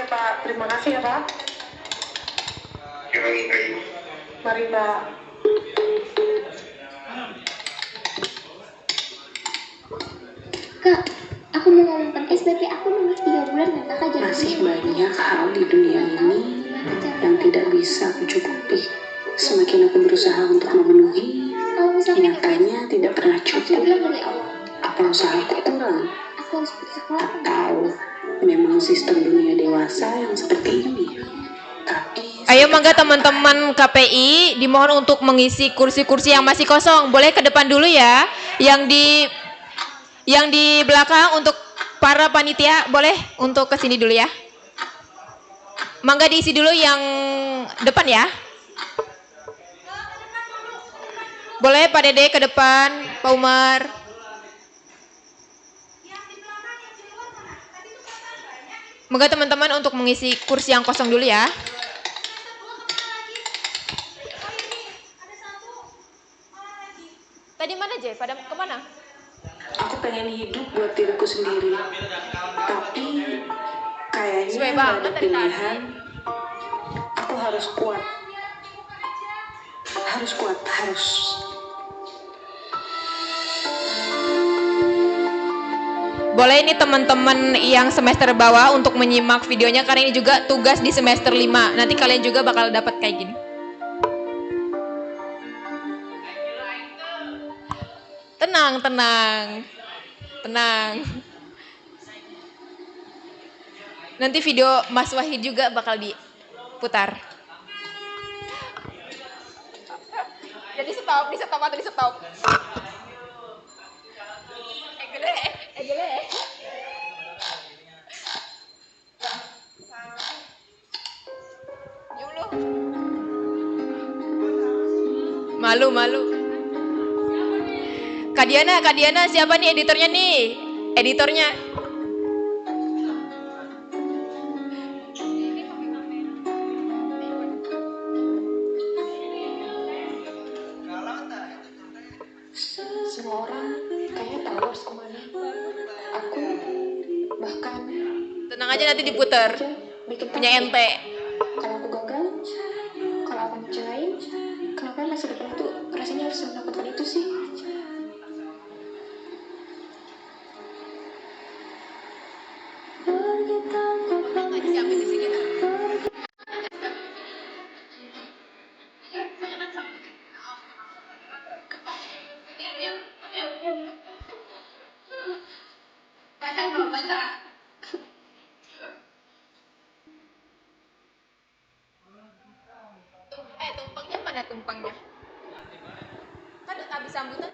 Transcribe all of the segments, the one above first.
Pak. Terima kasih ya Pak. Mari Pak. Kak, aku mau ngomongkan SPP aku nunggu 3 bulan dan kakak jangan. Masih banyak hal di dunia ini yang tidak bisa aku cukupi. Semakin aku berusaha untuk memenuhi, nyatanya tidak pernah cukup. Apa usahaku kurang? Aku harus putus sekolah. Atau memang sistem dunia dewasa yang seperti ini? Ayo mangga teman-teman KPI dimohon untuk mengisi kursi-kursi yang masih kosong. Boleh ke depan dulu ya. Yang di belakang untuk para panitia boleh untuk ke sini dulu ya. Mangga diisi dulu yang depan ya. Boleh Pak Dede ke depan, Pak Umar. Mangga teman-teman untuk mengisi kursi yang kosong dulu ya. Tadi mana Jay? Pada kemana? Aku pengen hidup buat diriku sendiri, tapi kayaknya nggak ada pilihan. Aku harus kuat. Harus. Boleh ini teman-teman yang semester bawah untuk menyimak videonya karena ini juga tugas di semester 5. Nanti kalian juga bakal dapat kayak gini. Tenang. Nanti video Mas Wahid juga bakal diputar. Jadi stop. Gede. Malu. Kak Diana, siapa nih editornya nih? Editornya. Semua orang kayaknya tahu harus kemana. Aku bahkan Tenang aja nanti diputer. Punya ente. kalau aku gagal, kalau aku ngecewain, kenapa masa depan tuh rasanya harus mendapatkan itu sih? Tumpangnya mana tumpangnya? Kan habis sambutan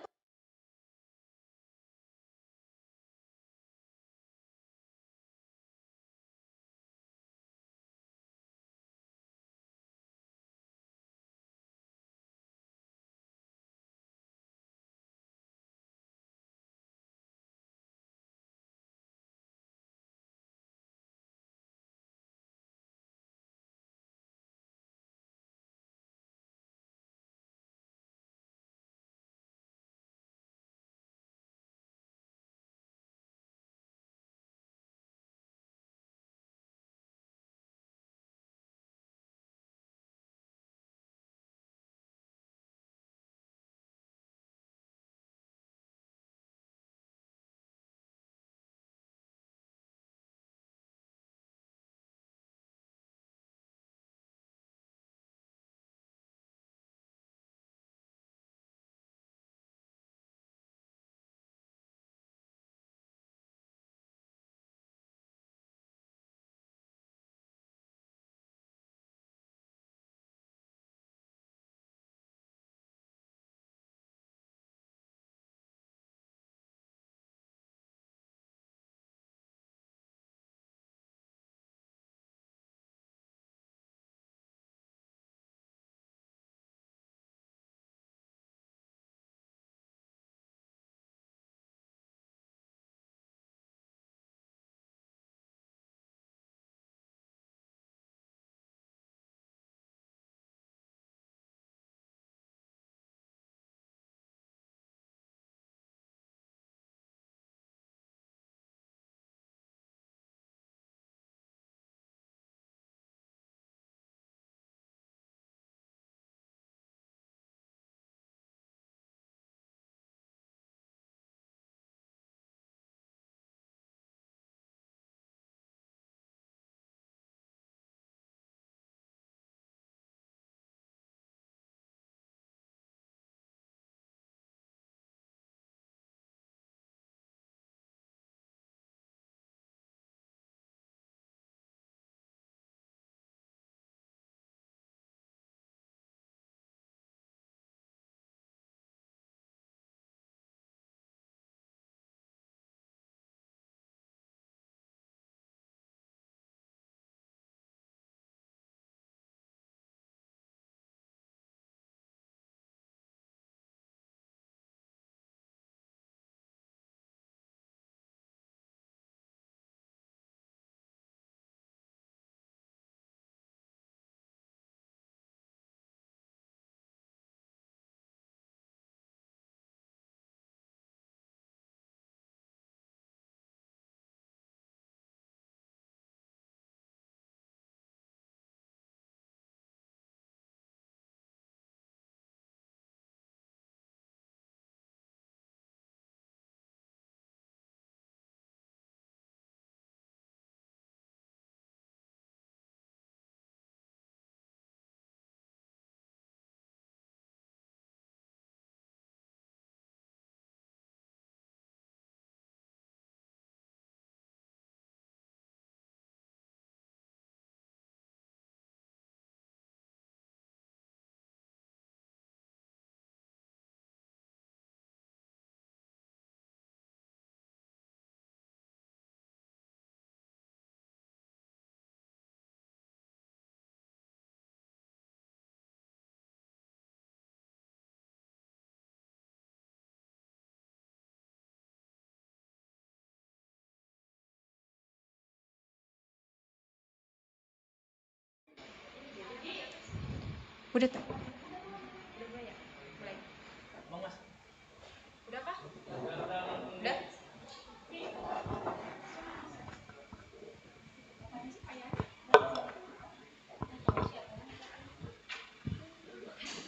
Udah tuh. Udah kah? Udah?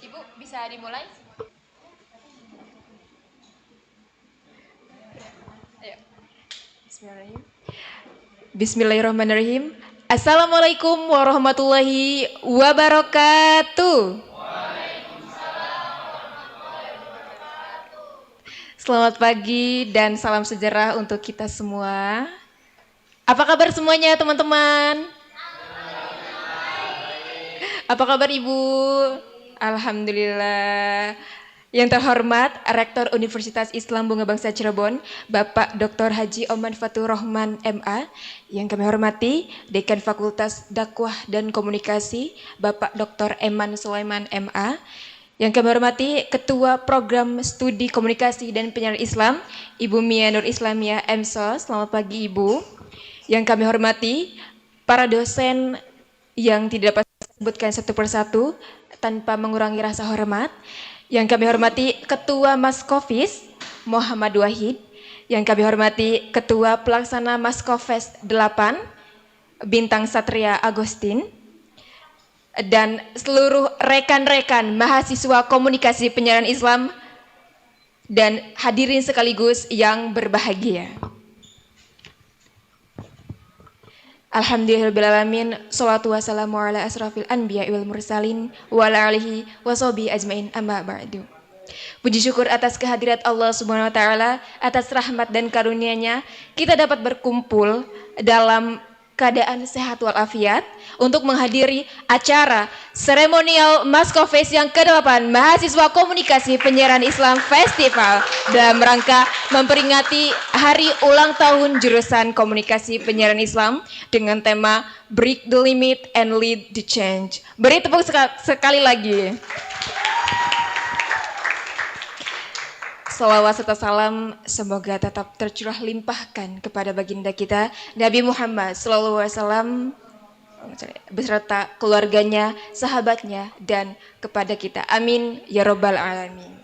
Ibu bisa dimulai? Ayo. Bismillahirrahmanirrahim. Bismillahirrahmanirrahim. Assalamualaikum warahmatullahi wabarakatuh. Selamat pagi dan salam sejahtera untuk kita semua. Apa kabar semuanya teman-teman? Apa kabar Ibu? Alhamdulillah. Yang terhormat Rektor Universitas Islam Bunga Bangsa Cirebon, Bapak Dr. Haji Oman Fatur Rahman MA. Yang kami hormati Dekan Fakultas Dakwah dan Komunikasi, Bapak Dr. Eman Sulaiman MA. Yang kami hormati Ketua Program Studi Komunikasi dan Penyiaran Islam, Ibu Mia Nur Islamia MSOS. Selamat pagi Ibu. Yang kami hormati para dosen yang tidak dapat disebutkan satu persatu tanpa mengurangi rasa hormat. Yang kami hormati Ketua Maskofis Muhammad Wahid. Yang kami hormati Ketua Pelaksana Maskofes 8 Bintang Satria Agustin. Dan seluruh rekan-rekan mahasiswa komunikasi penyiaran Islam dan hadirin sekaligus yang berbahagia. Alhamdulillahirrahmanirrahim. Salatu wassalamu ala asrafil anbiya wal mursalin wa ala alihi wa sahbihi ajmain amma ba'du. Puji syukur atas kehadirat Allah Subhanahu wa taala, atas rahmat dan karunia-Nya kita dapat berkumpul dalam keadaan sehat walafiat untuk menghadiri acara seremonial Maskofes yang ke-8 Mahasiswa Komunikasi Penyiaran Islam Festival dalam rangka memperingati hari ulang tahun jurusan Komunikasi Penyiaran Islam dengan tema Break the Limit and Lead the Change. Beri tepuk sekali lagi. Salawat serta salam semoga tetap tercurah limpahkan kepada baginda kita Nabi Muhammad SAW beserta keluarganya, sahabatnya, dan kepada kita. Amin ya robbal alamin.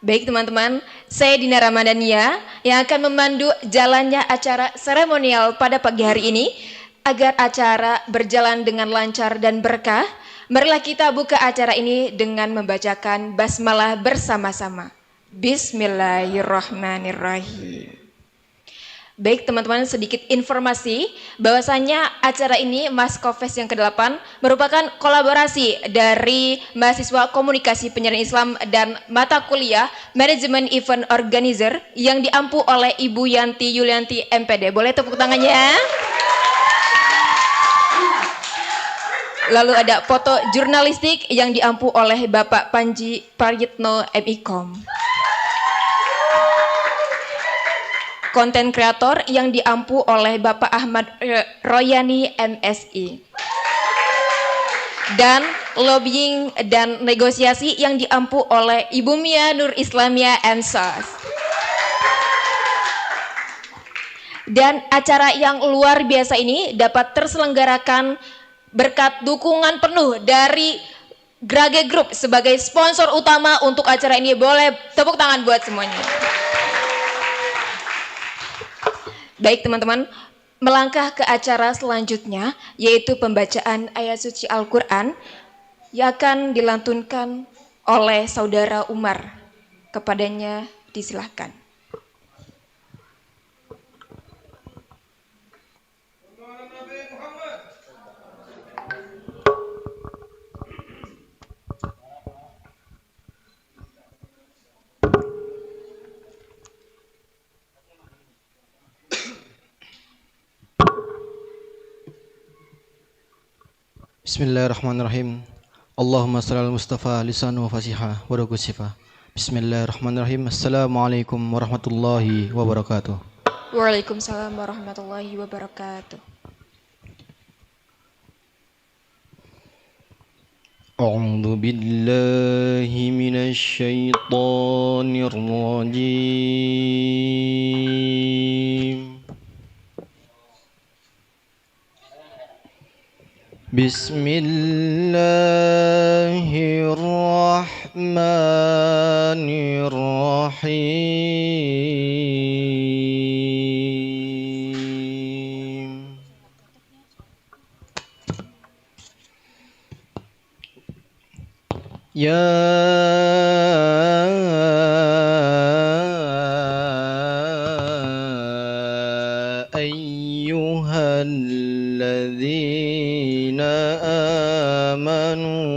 Baik teman-teman, saya Dina Ramadhania yang akan memandu jalannya acara seremonial pada pagi hari ini. Agar acara berjalan dengan lancar dan berkah, marilah kita buka acara ini dengan membacakan basmalah bersama-sama. Bismillahirrahmanirrahim. Baik teman-teman, sedikit informasi bahwasanya acara ini Maskofes yang ke-8 merupakan kolaborasi dari mahasiswa komunikasi penyiaran Islam dan mata kuliah Manajemen Event Organizer yang diampu oleh Ibu Yanti Yulianti MPD. Boleh tepuk tangannya? Lalu ada foto jurnalistik yang diampu oleh Bapak Panji Prayitno MIKOM. Konten kreator yang diampu oleh Bapak Ahmad Royani MSI. Dan lobbying dan negosiasi yang diampu oleh Ibu Mia Nur Islamia MSOS. Dan acara yang luar biasa ini dapat terselenggarakan berkat dukungan penuh dari Grage Group sebagai sponsor utama untuk acara ini. Boleh tepuk tangan buat semuanya. Baik teman-teman, melangkah ke acara selanjutnya yaitu pembacaan ayat suci Al-Quran yang akan dilantunkan oleh Saudara Umar. Kepadanya disilahkan. Bismillahirrahmanirrahim. Allahumma salli ala Mustafa lisanu fasiha wa ruku sifah. Bismillahirrahmanirrahim. Assalamualaikum warahmatullahi wabarakatuh. Waalaikumsalam warahmatullahi wabarakatuh. A'udzu billahi minasy syaithanir rajim. بسم الله الرحمن الرحيم يا أيها الذين آمنوا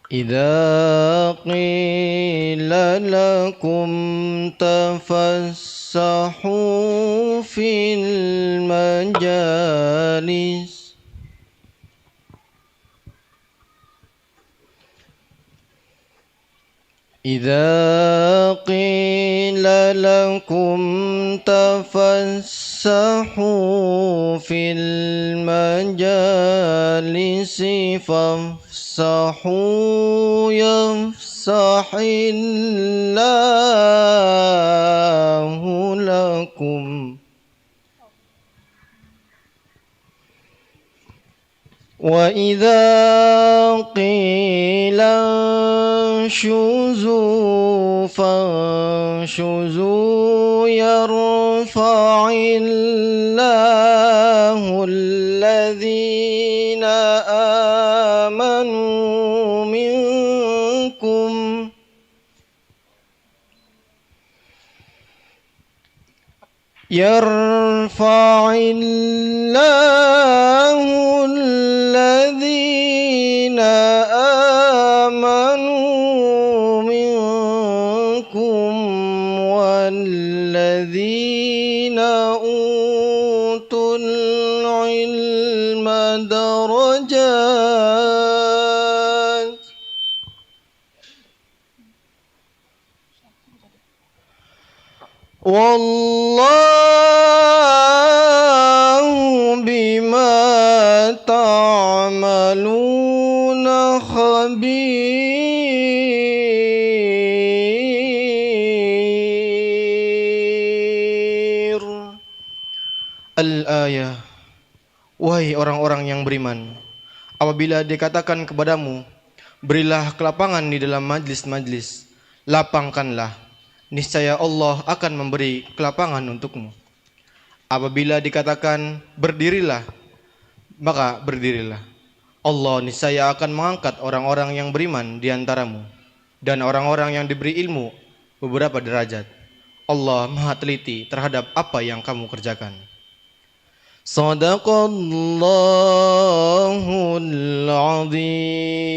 إذا قيل لكم تفسحوا في المجالس إذا قيل لكم تفسحوا في المجالس فافسحوا يفسح الله لكم وإذا قيل انشزوا فانشزوا يرفع الله الذين آمنوا منكم يرفع الله الذين آمنوا منكم والذين أوتوا العلم درجات والله بما تعملون خبير. Al-ayah. Wahai orang-orang yang beriman, apabila dikatakan kepadamu, berilah kelapangan di dalam majlis-majlis, lapangkanlah, niscaya Allah akan memberi kelapangan untukmu. Apabila dikatakan berdirilah, maka berdirilah. Allah niscaya akan mengangkat orang-orang yang beriman di antaramu dan orang-orang yang diberi ilmu beberapa derajat. Allah Maha teliti terhadap apa yang kamu kerjakan. Sadaqallahul azim.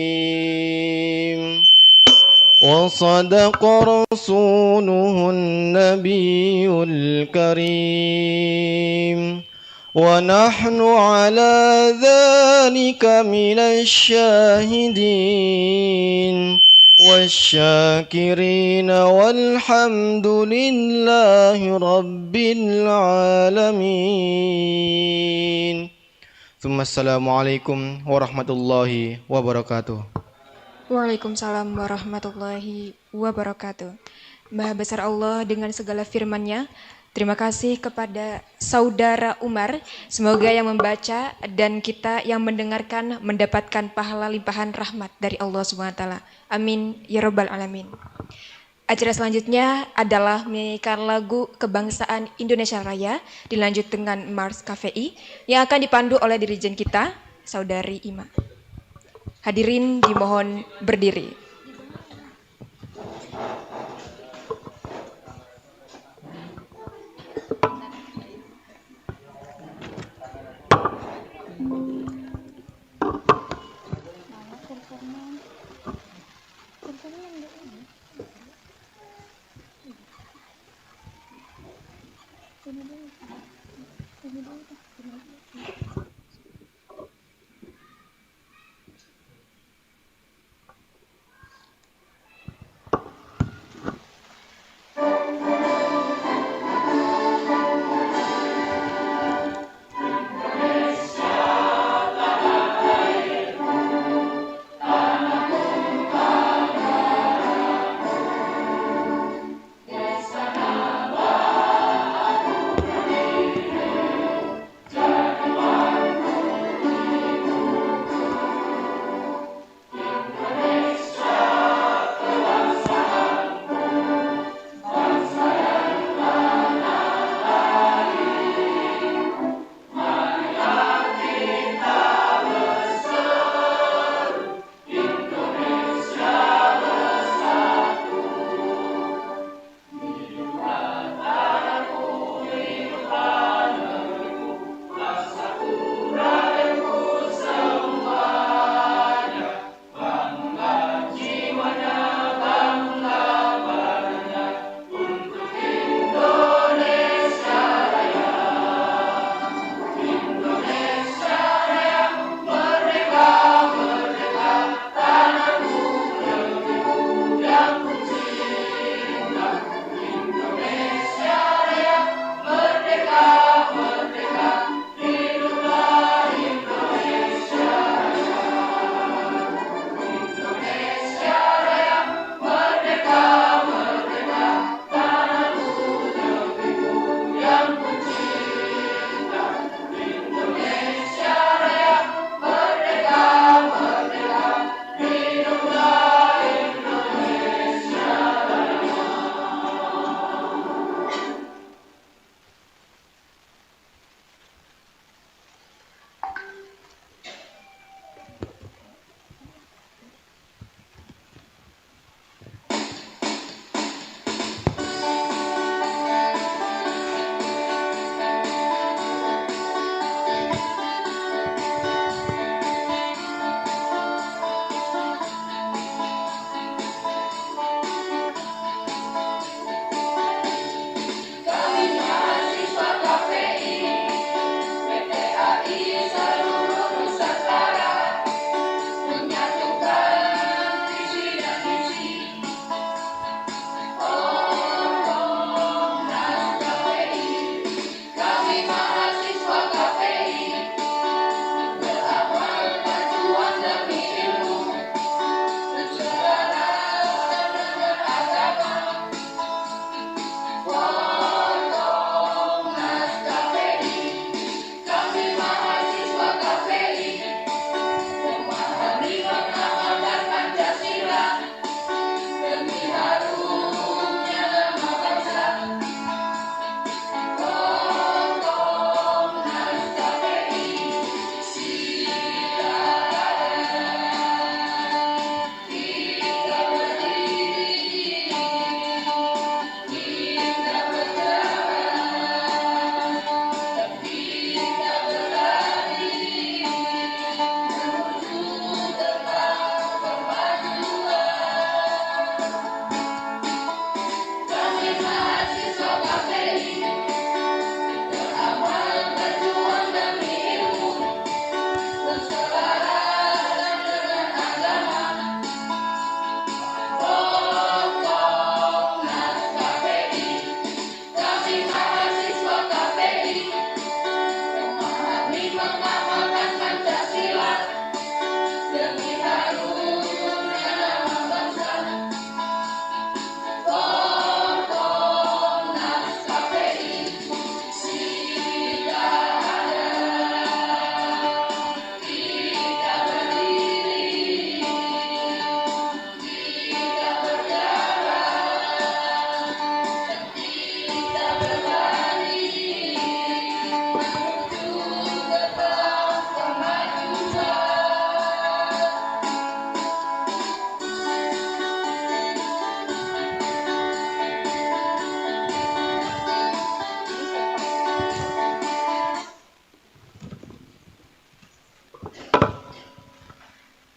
وصدق رسوله النبي الكريم ونحن على ذلك من الشاهدين والشاكرين والحمد لله رب العالمين ثم السلام عليكم ورحمة الله وبركاته. Waalaikumsalam warahmatullahi wabarakatuh. Maha besar Allah dengan segala firman-Nya. Terima kasih kepada Saudara Umar. Semoga yang membaca dan kita yang mendengarkan mendapatkan pahala limpahan rahmat dari Allah SWT. Amin ya rabbal alamin. Acara selanjutnya adalah menyanyikan lagu kebangsaan Indonesia Raya dilanjut dengan Mars KVI yang akan dipandu oleh dirijen kita, Saudari Ima. Hadirin dimohon berdiri.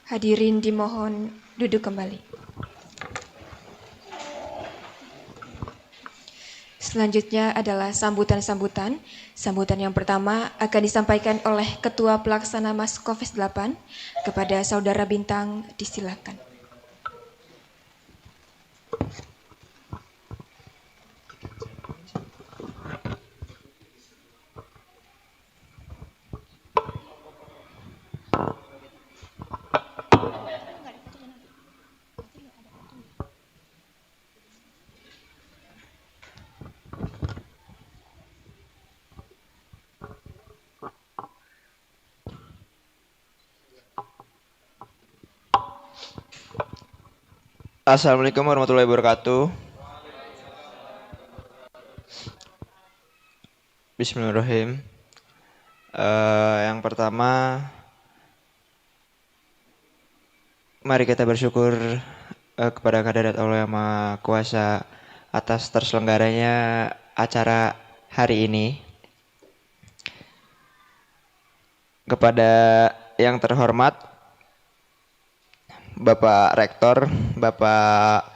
Hadirin dimohon duduk kembali. Selanjutnya adalah sambutan-sambutan. Sambutan yang pertama akan disampaikan oleh Ketua Pelaksana Maskofes 8 kepada Saudara Bintang, disilakan. Assalamualaikum warahmatullahi wabarakatuh. Bismillahirrahmanirrahim. Yang pertama, mari kita bersyukur kepada kehadirat Allah Yang Maha Kuasa atas terselenggaranya acara hari ini. Kepada yang terhormat Bapak Rektor, Bapak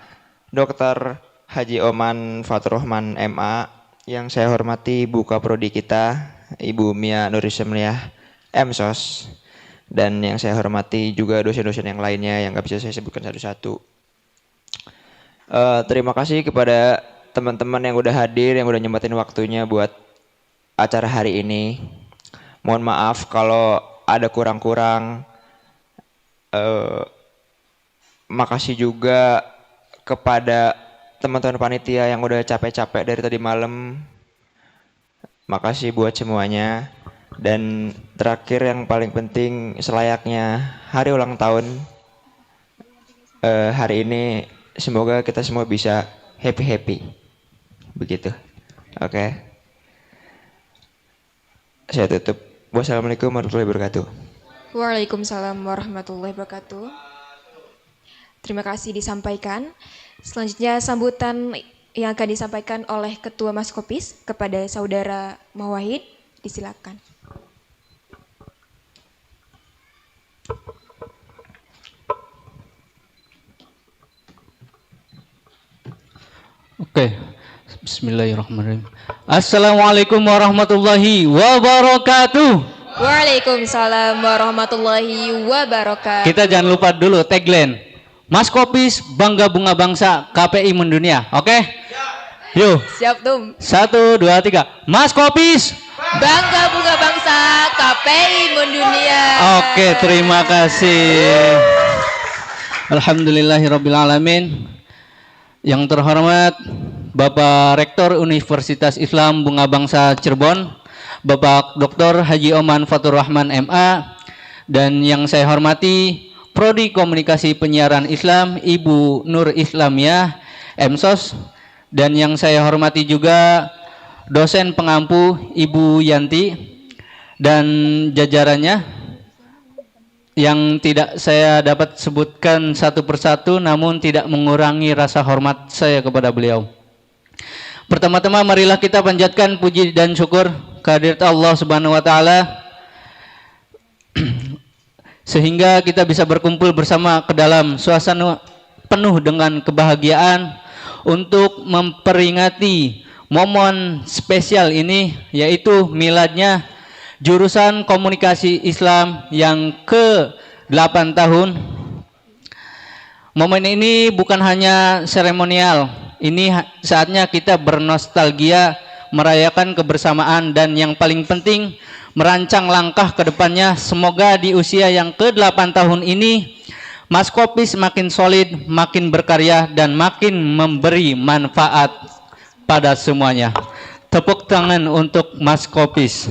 Dr. Haji Oman Fatur Rahman MA, yang saya hormati Bu Kaprodi kita, Ibu Mia Nurismliah MSOS, dan yang saya hormati juga dosen-dosen yang lainnya yang gak bisa saya sebutkan satu-satu. Terima kasih kepada teman-teman yang udah hadir, yang udah nyempetin waktunya buat acara hari ini. Mohon maaf kalau ada kurang-kurang. Makasih juga kepada teman-teman panitia yang udah capek-capek dari tadi malam. Makasih buat semuanya. Dan terakhir yang paling penting, selayaknya hari ulang tahun hari ini, semoga kita semua bisa happy-happy. Begitu. Oke. Saya tutup. Wassalamualaikum warahmatullahi wabarakatuh. Waalaikumsalam warahmatullahi wabarakatuh. Terima kasih disampaikan. Selanjutnya sambutan yang akan disampaikan oleh Ketua Maskopis kepada Saudara Mawahid, disilakan. Oke, bismillahirrahmanirrahim. Assalamualaikum warahmatullahi wabarakatuh. Waalaikumsalam warahmatullahi wabarakatuh. Kita jangan lupa dulu tagline. Maskopis bangga bunga bangsa, KPI mendunia. Oke? Yuk. Siap, Tum. 1, 2, 3. Maskopis Bangga bunga bangsa, KPI mendunia. Oke, terima kasih. Alhamdulillahirrabbilalamin. Yang terhormat Bapak Rektor Universitas Islam Bunga Bangsa Cirebon, Bapak Dr. Haji Oman Fatur Rahman MA, dan yang saya hormati Prodi Komunikasi Penyiaran Islam Ibu Nur Islamiyah MSOS, dan yang saya hormati juga dosen pengampu Ibu Yanti dan jajarannya yang tidak saya dapat sebutkan satu persatu, namun tidak mengurangi rasa hormat saya kepada beliau. Pertama-tama marilah kita panjatkan puji dan syukur kehadirat Allah Subhanahu wa taala sehingga kita bisa berkumpul bersama ke dalam suasana penuh dengan kebahagiaan untuk memperingati momen spesial ini, yaitu miladnya jurusan Komunikasi Islam yang ke-8 tahun. Momen ini bukan hanya seremonial, ini saatnya kita bernostalgia, merayakan kebersamaan, dan yang paling penting merancang langkah ke depannya. Semoga di usia yang ke-8 tahun ini Maskopis makin solid, makin berkarya, dan makin memberi manfaat pada semuanya. Tepuk tangan untuk Maskopis.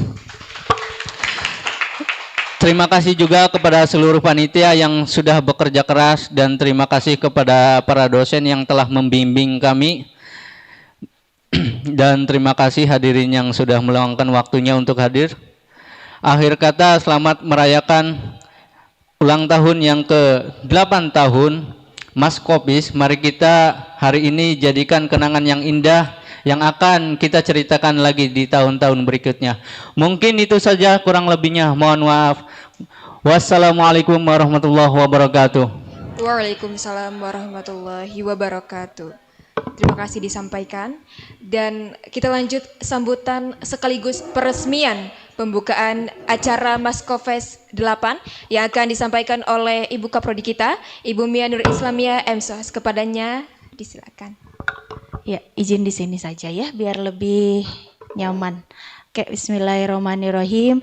Terima kasih juga kepada seluruh panitia yang sudah bekerja keras, dan terima kasih kepada para dosen yang telah membimbing kami. Dan terima kasih hadirin yang sudah meluangkan waktunya untuk hadir. Akhir kata, selamat merayakan ulang tahun yang ke-8 tahun Maskopis. Mari kita hari ini jadikan kenangan yang indah yang akan kita ceritakan lagi di tahun-tahun berikutnya. Mungkin itu saja, kurang lebihnya mohon maaf. Wassalamualaikum warahmatullahi wabarakatuh. Waalaikumsalam warahmatullahi wabarakatuh. Terima kasih disampaikan. Dan kita lanjut sambutan sekaligus peresmian pembukaan acara Maskofes 8 yang akan disampaikan oleh Ibu Kaprodi kita, Ibu Mia Nur Islamia MSOS. Kepadanya disilakan. Ya, izin di sini saja ya, biar lebih nyaman. Oke, bismillahirrahmanirrahim.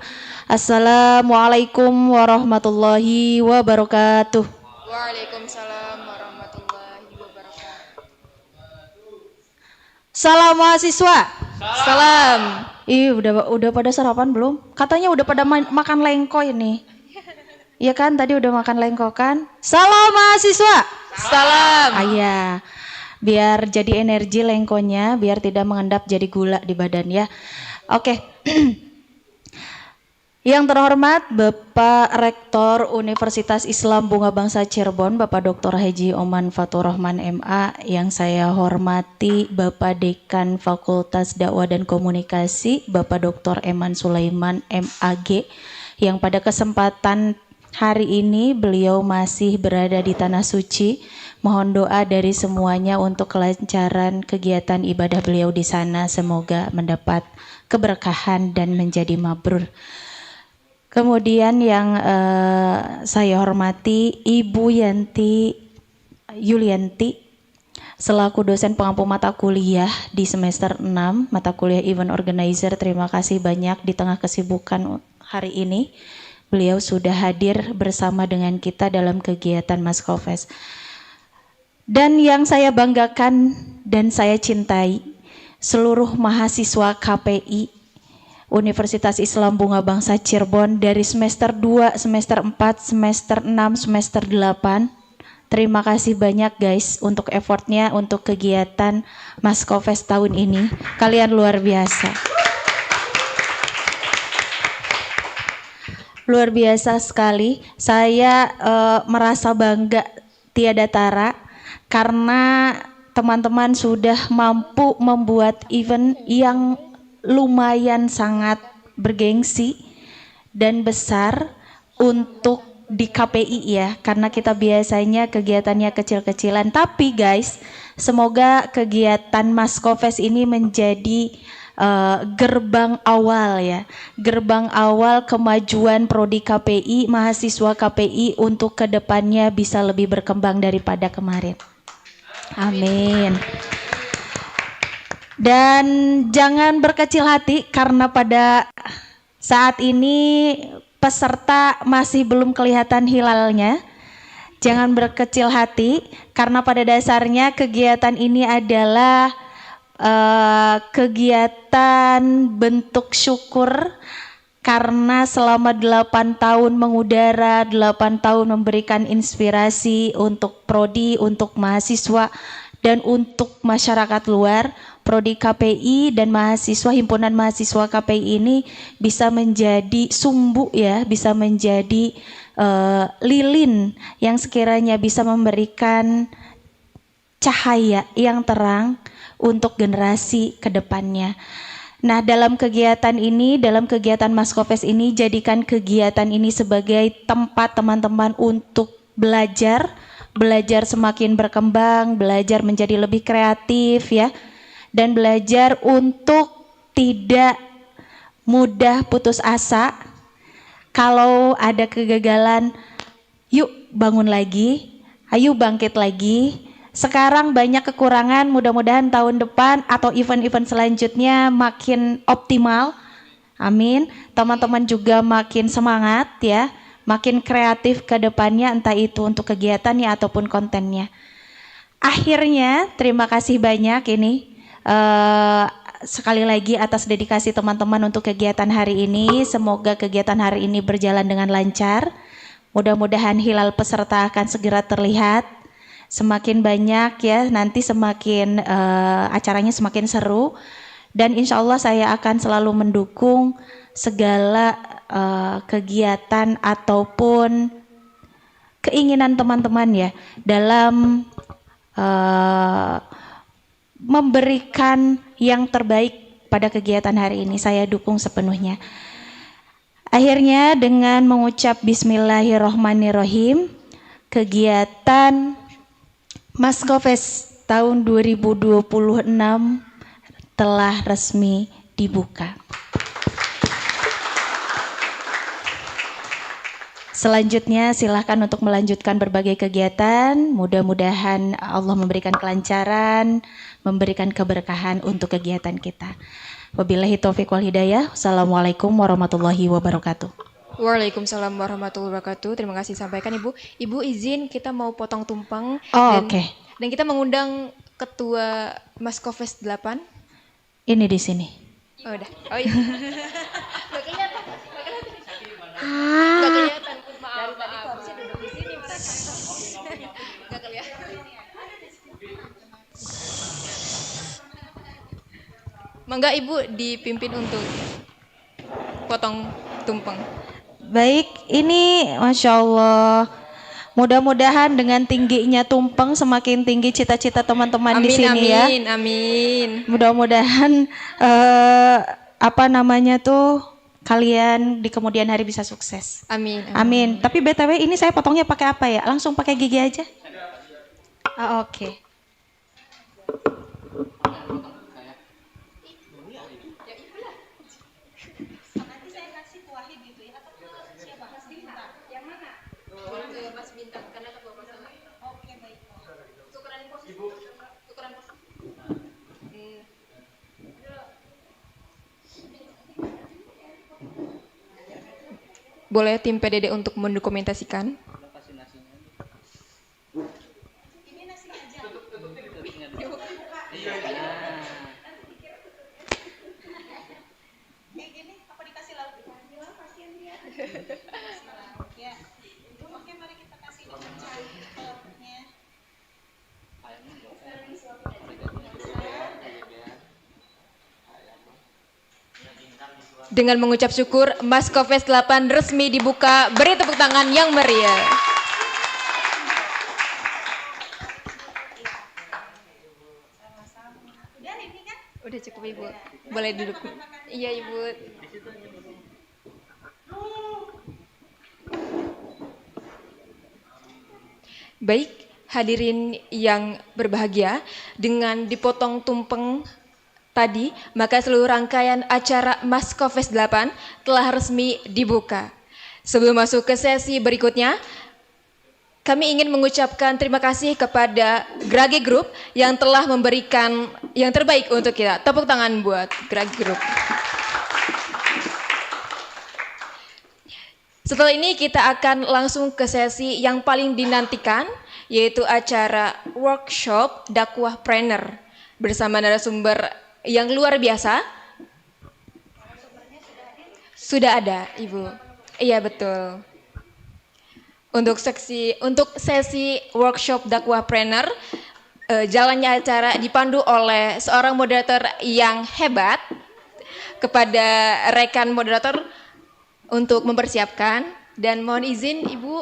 Assalamualaikum warahmatullahi wabarakatuh. Waalaikumsalam warahmatullahi wabarakatuh. Salam mahasiswa. Salam. Ih, udah pada sarapan belum? Katanya udah pada makan lengko ini. Iya kan, tadi udah makan lengko kan? Salam mahasiswa. Salam. Ayah, biar jadi energi lengkonya, biar tidak mengendap jadi gula di badan ya. Oke. Yang terhormat Bapak Rektor Universitas Islam Bunga Bangsa Cirebon, Bapak Dr. Haji Oman Fatur Rahman MA. Yang saya hormati Bapak Dekan Fakultas Dakwah dan Komunikasi, Bapak Dr. Eman Sulaiman MAG. Yang pada kesempatan hari ini beliau masih berada di Tanah Suci. Mohon doa dari semuanya untuk kelancaran kegiatan ibadah beliau di sana. Semoga mendapat keberkahan dan menjadi mabrur. Kemudian yang saya hormati Ibu Yanti Yulianti selaku dosen pengampu mata kuliah di semester 6 mata kuliah Event Organizer. Terima kasih banyak di tengah kesibukan hari ini. Beliau sudah hadir bersama dengan kita dalam kegiatan Maskofes. Dan yang saya banggakan dan saya cintai, seluruh mahasiswa KPI Universitas Islam Bunga Bangsa Cirebon dari semester 2, semester 4, semester 6, semester 8. Terima kasih banyak guys untuk effortnya untuk kegiatan Maskofes tahun ini. Kalian luar biasa. Luar biasa sekali. Saya merasa bangga tiada tara karena teman-teman sudah mampu membuat event yang lumayan sangat bergengsi dan besar untuk di KPI ya, karena kita biasanya kegiatannya kecil-kecilan. Tapi guys, semoga kegiatan Maskofes ini menjadi gerbang awal ya, gerbang awal kemajuan prodi KPI, mahasiswa KPI untuk kedepannya bisa lebih berkembang daripada kemarin. Amin. Dan jangan berkecil hati karena pada saat ini peserta masih belum kelihatan hilalnya. Jangan berkecil hati karena pada dasarnya kegiatan ini adalah kegiatan bentuk syukur karena selama 8 tahun mengudara, 8 tahun memberikan inspirasi untuk prodi, untuk mahasiswa dan untuk masyarakat luar. Prodi KPI dan mahasiswa, himpunan mahasiswa KPI ini bisa menjadi sumbu ya, bisa menjadi lilin yang sekiranya bisa memberikan cahaya yang terang untuk generasi kedepannya. Nah, dalam kegiatan ini, dalam kegiatan Maskofes ini, jadikan kegiatan ini sebagai tempat teman-teman untuk belajar semakin berkembang, belajar menjadi lebih kreatif ya, dan belajar untuk tidak mudah putus asa. Kalau ada kegagalan, yuk bangun lagi, ayo bangkit lagi. Sekarang banyak kekurangan, mudah-mudahan tahun depan atau event-event selanjutnya makin optimal. Amin. Teman-teman juga makin semangat ya, makin kreatif ke depannya, entah itu untuk kegiatannya ataupun kontennya. Akhirnya, terima kasih banyak ini. Sekali lagi atas dedikasi teman-teman untuk kegiatan hari ini. Semoga kegiatan hari ini berjalan dengan lancar. Mudah-mudahan hilal peserta akan segera terlihat. Semakin banyak ya, nanti semakin acaranya semakin seru. Dan insya Allah saya akan selalu mendukung segala kegiatan ataupun keinginan teman-teman ya dalam memberikan yang terbaik pada kegiatan hari ini. Saya dukung sepenuhnya. Akhirnya dengan mengucap Bismillahirrohmanirrohim, kegiatan Maskofes tahun 2026 telah resmi dibuka. Selanjutnya silahkan untuk melanjutkan berbagai kegiatan. Mudah-mudahan Allah memberikan kelancaran, memberikan keberkahan untuk kegiatan kita. Wabillahi taufiq wal hidayah. Assalamualaikum warahmatullahi wabarakatuh. Waalaikumsalam warahmatullahi wabarakatuh. Terima kasih sampaikan Ibu. Ibu izin kita mau potong tumpeng. Oke. Dan kita mengundang Ketua Maskofes 8. Ini di sini. Oh udah. Oh iya. Gak kelihatan. Gak kelihatan. Maaf. Tadi kok harusnya duduk di sini mereka. Gak kelihatan. Mangga Ibu dipimpin untuk potong tumpeng. Baik, ini Masya Allah. Mudah-mudahan dengan tingginya tumpeng semakin tinggi cita-cita teman-teman di sini ya. Amin, amin. Mudah-mudahan kalian di kemudian hari bisa sukses. Amin. Amin. Tapi BTW ini saya potongnya pakai apa ya? Langsung pakai gigi aja? Oke. Boleh tim PDD untuk mendokumentasikan? Dengan mengucap syukur, Maskofes 8 resmi dibuka. Beri tepuk tangan yang meriah. Udah cukup Ibu. Boleh duduk. Iya Ibu. Baik, hadirin yang berbahagia, dengan dipotong tumpeng tadi, maka seluruh rangkaian acara Maskofes 8 telah resmi dibuka. Sebelum masuk ke sesi berikutnya, kami ingin mengucapkan terima kasih kepada Grage Group yang telah memberikan yang terbaik untuk kita. Tepuk tangan buat Grage Group. Setelah ini kita akan langsung ke sesi yang paling dinantikan, yaitu acara workshop dakwah planner bersama narasumber yang luar biasa. Sudah ada, Ibu. Iya, betul. Untuk sesi workshop dakwah planner, jalannya acara dipandu oleh seorang moderator yang hebat. Kepada rekan moderator untuk mempersiapkan, dan mohon izin Ibu.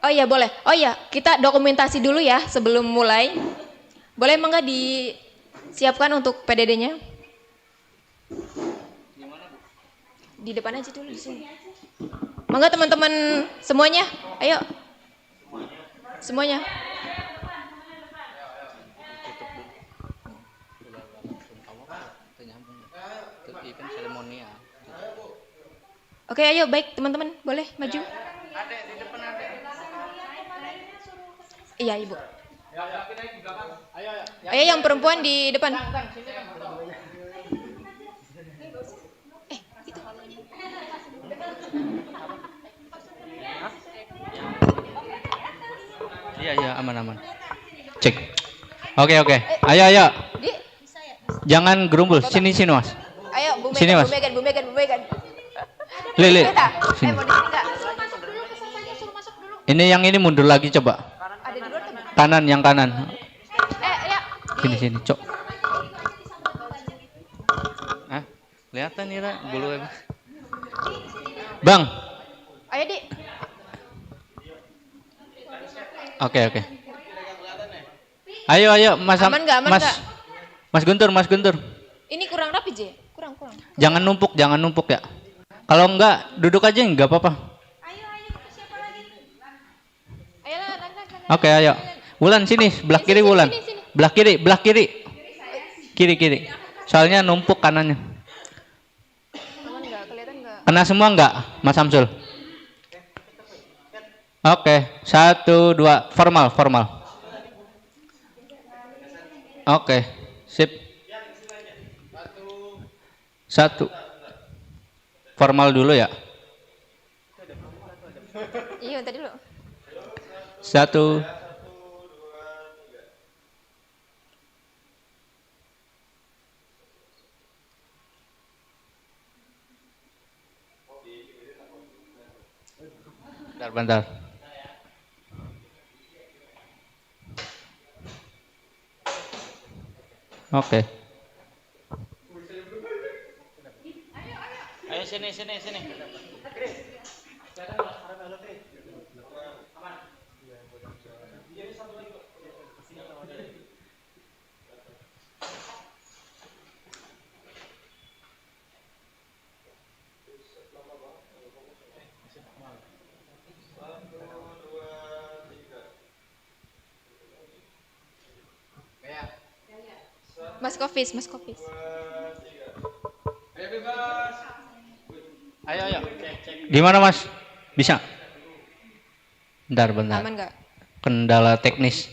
Oh iya, boleh. Oh iya, kita dokumentasi dulu ya sebelum mulai. Boleh mangga disiapkan untuk PDD-nya? Di depan aja dulu di sini. Mangga teman-teman semuanya, ayo. Semuanya. Oke, ayo baik teman-teman, boleh maju. Iya, Ibu. Ayo yang perempuan di depan. Itu. Iya, aman. Cek. Oke. Ayo. Jangan gerumbul. Sini, Mas. Ayo, Bu Sini, Mas. Bu Megan. Lili. Sini. Mau di sini enggak? Ini yang ini mundur lagi coba. Ada di luar tuh. Kanan, yang kanan. Ya. Sini, Cok. Hah? Kelihatan Ira, bulu emang. Bang. Ayo, Di. Oke. Ayo, Mas. Aman nggak? Mas Guntur. Ini kurang rapi, Je. Kurang. Jangan numpuk ya. Kalau enggak, duduk aja enggak apa-apa. Oke, ayo. Wulan sini, sebelah kiri Wulan. Belah kiri, belah kiri. Kiri. Soalnya numpuk kanannya. Kena semua enggak, Mas Samsul? Oke, 1, 2, formal. Oke, sip. 1. Formal dulu ya. Iya, tadi dulu. 1. Bentar. Oke. Ayo sini. Mas Kofis. Ayo. Gimana Mas? Bisa? Bentar. Aman nggak? Kendala teknis.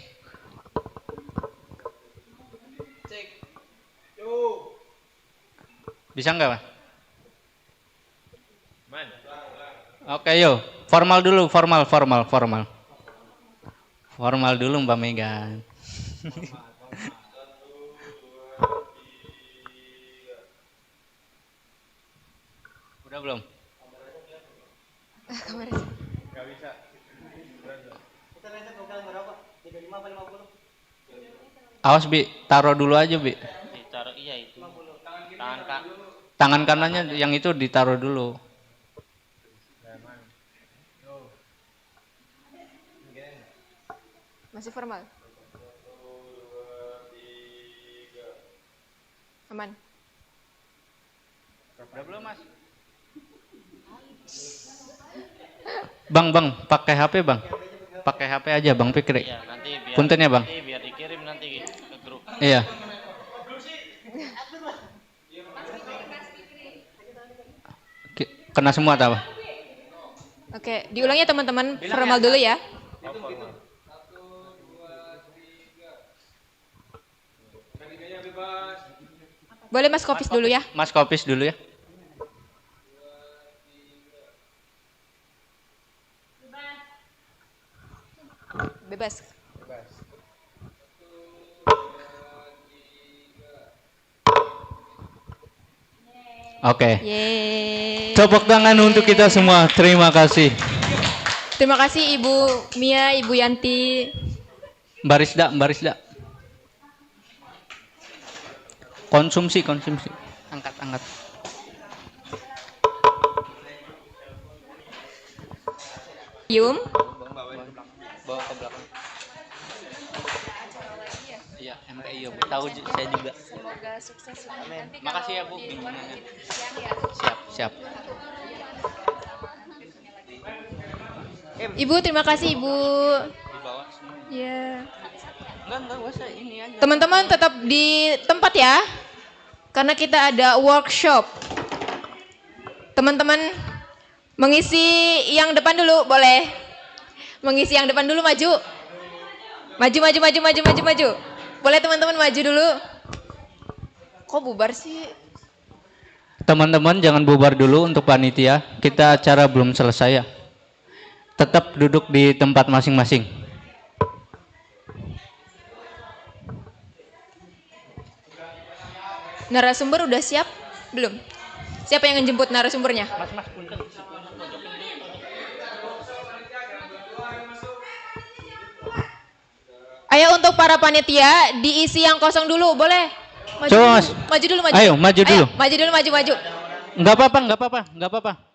Bisa nggak Mas? Oke, yuk. Formal dulu, formal. Formal dulu Mbak Megan. Udah belum? Kemarin. Gak bisa. Awas Bi, taruh dulu aja Bi. Ditaruh iya itu. Tangan kanannya yang itu ditaruh dulu. Masih formal. Aman. Udah belum Mas? Bang, pakai HP Bang. Pakai HP aja Bang Fikri. Iya, nanti Punten ya Bang. biar dikirim nanti ke grup. Iya. Kena semua apa? Oke, diulangi ya teman-teman, formal dulu ya. Boleh Mas Kofis dulu ya. Mas Kopis dulu ya. Bebas. Oke. Yeay. Tepuk tangan untuk kita semua. Terima kasih. Terima kasih Ibu Mia, Ibu Yanti. Mbak Risda. Konsumsi. Angkat. Yum. Bawa ke belakang. Iya, MPI tahu saya juga. Semoga sukses. Nanti Makasih ya Bu. Siap. Ibu, terima kasih Ibu. Dibawa semua. Ya. Enggak usah ini aja. Teman-teman tetap di tempat ya. Karena kita ada workshop. Teman-teman mengisi yang depan dulu, boleh? Mengisi yang depan dulu, maju. Maju. Boleh teman-teman maju dulu. Kok bubar sih? Teman-teman jangan bubar dulu untuk panitia. Kita acara belum selesai ya. Tetap duduk di tempat masing-masing. Narasumber udah siap? Belum? Siapa yang ngejemput narasumbernya? Mas, punten. Ayo untuk para panitia diisi yang kosong dulu, boleh? Coba Mas. Maju dulu. Ayo, maju dulu. Maju. Enggak apa-apa.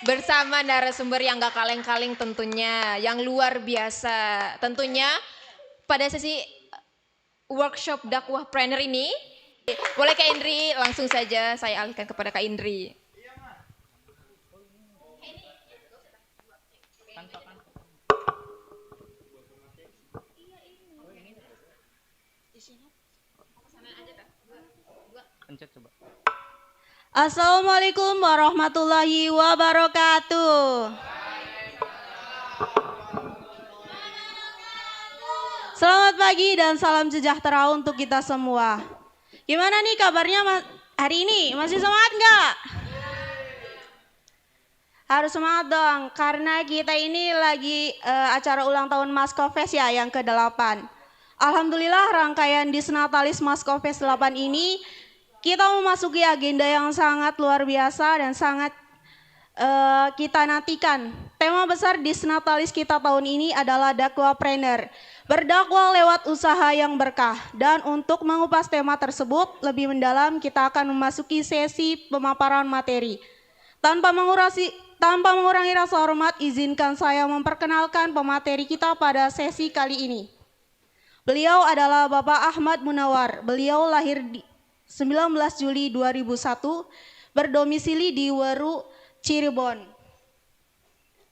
bersama narasumber yang gak kaleng-kaleng tentunya, yang luar biasa. Tentunya pada sesi workshop dakwah planner ini, boleh Kak Indri langsung saja saya alihkan kepada Kak Indri. Assalamualaikum warahmatullahi wabarakatuh. Selamat pagi dan salam sejahtera untuk kita semua. Gimana nih kabarnya hari ini? Masih semangat nggak? Harus semangat dong, karena kita ini lagi acara ulang tahun Maskofest ya yang ke-8. Alhamdulillah rangkaian Disnatalis Maskofest 8 ini kita memasuki agenda yang sangat luar biasa dan sangat kita nantikan. Tema besar Disnatalis kita tahun ini adalah dakwahpreneur, berdakwah lewat usaha yang berkah. Dan untuk mengupas tema tersebut lebih mendalam, kita akan memasuki sesi pemaparan materi. Tanpa mengurangi rasa hormat, izinkan saya memperkenalkan pemateri kita pada sesi kali ini. Beliau adalah Bapak Ahmad Munawar. Beliau lahir di 19 Juli 2001, berdomisili di Weru, Cirebon.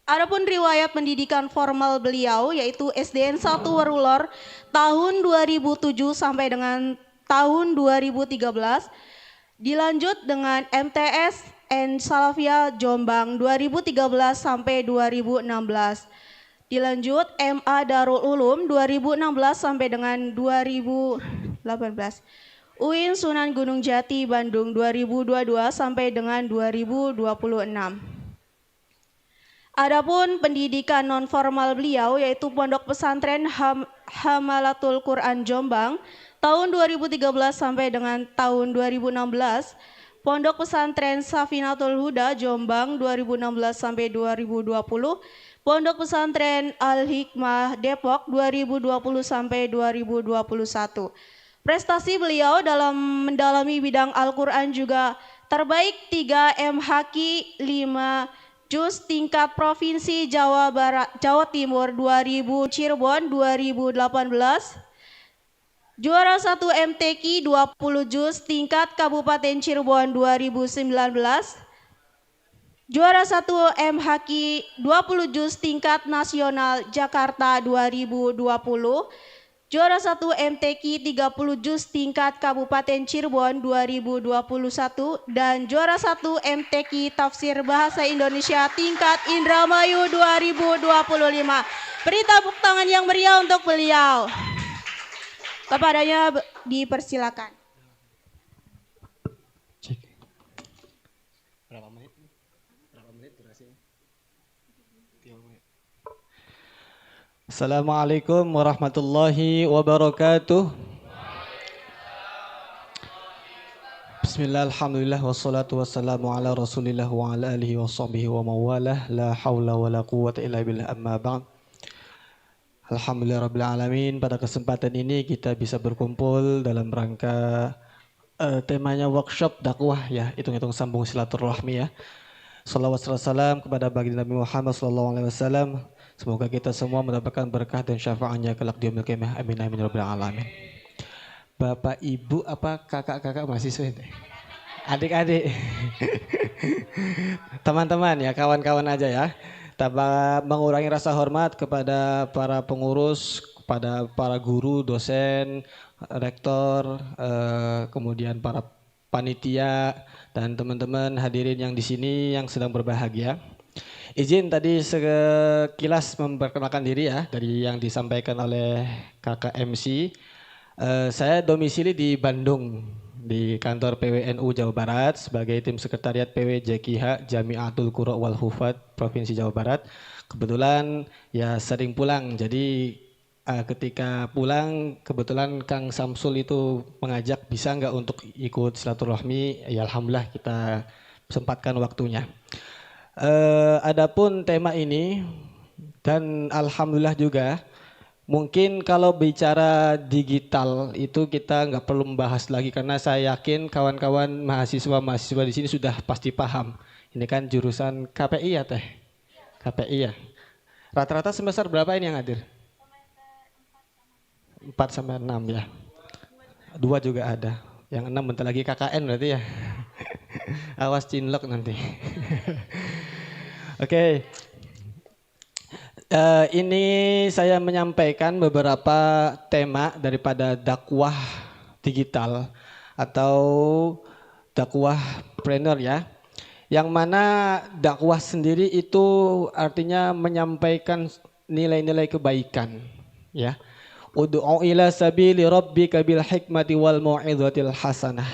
Adapun riwayat pendidikan formal beliau yaitu SDN 1 Werulor tahun 2007 sampai dengan tahun 2013, dilanjut dengan MTS N Salafia Jombang 2013 sampai 2016. Dilanjut MA Darul Ulum 2016 sampai dengan 2018. UIN Sunan Gunung Jati Bandung 2022 sampai dengan 2026. Adapun pendidikan non formal beliau yaitu Pondok Pesantren Hamalatul Quran Jombang tahun 2013 sampai dengan tahun 2016. Pondok Pesantren Safinatul Huda Jombang 2016 sampai 2020. Pondok Pesantren Al Hikmah Depok 2020 sampai 2021. Prestasi beliau dalam mendalami bidang Al-Quran juga terbaik 3 MHQ 5 Juz tingkat Provinsi Jawa Timur 2000 Cirebon 2018. Juara 1 MTQ 20 Juz tingkat Kabupaten Cirebon 2019. Juara 1 MHQ 20 Juz tingkat Nasional Jakarta 2020. Juara 1 MTQ 30 Juz tingkat Kabupaten Cirebon 2021 dan juara 1 MTQ Tafsir Bahasa Indonesia tingkat Indramayu 2025. Beri tepuk tangan yang meriah untuk beliau. Kepadanya dipersilakan. Berapa menit? Berapa menit durasinya? 3 menit. Assalamualaikum warahmatullahi wabarakatuh. Bismillah, alhamdulillah, wassalatu wassalamu ala rasulillah wa ala alihi wa sahbihi wa mawalah. La hawla wa la quwwata illa billah, amma ba'd. Alhamdulillah rabbil alamin. Pada kesempatan ini kita bisa berkumpul dalam rangka temanya workshop dakwah ya, hitung-hitung sambung silaturahmi ya. Salawat salam kepada baginda Nabi Muhammad SAW. Semoga kita semua mendapatkan berkah dan syafaatnya kelak di yaumil qiyamah. Amin amin rabbil alamin. Bapak, Ibu, apa kakak-kakak mahasiswa ini? Adik-adik. Teman-teman ya, kawan-kawan aja ya. Tanpa mengurangi rasa hormat kepada para pengurus, kepada para guru, dosen, rektor, kemudian para panitia dan teman-teman hadirin yang di sini yang sedang berbahagia. Izin tadi sekilas memperkenalkan diri ya dari yang disampaikan oleh kakak MC. Saya domisili di Bandung di kantor PWNU Jawa Barat sebagai tim sekretariat PW JKH Jamiatul Qura wal Hufat Provinsi Jawa Barat. Kebetulan ya sering pulang, jadi ketika pulang kebetulan Kang Samsul itu mengajak bisa nggak untuk ikut silaturahmi. Ya alhamdulillah kita sempatkan waktunya. Adapun tema ini dan alhamdulillah juga mungkin kalau bicara digital itu kita nggak perlu membahas lagi karena saya yakin kawan-kawan mahasiswa di sini sudah pasti paham Ini kan jurusan KPI ya Teh? KPI ya. Rata-rata semester berapa ini yang hadir? 4 sampai 6 ya. 2 juga ada. Yang 6 bentar lagi KKN berarti ya. Awas cinlok nanti. Oke. Ini saya menyampaikan beberapa tema daripada dakwah digital atau dakwah planner ya. Yang mana dakwah sendiri itu artinya menyampaikan nilai-nilai kebaikan ya. Ud'u ila sabili rabbika bil hikmati wal mau'izatil hasanah.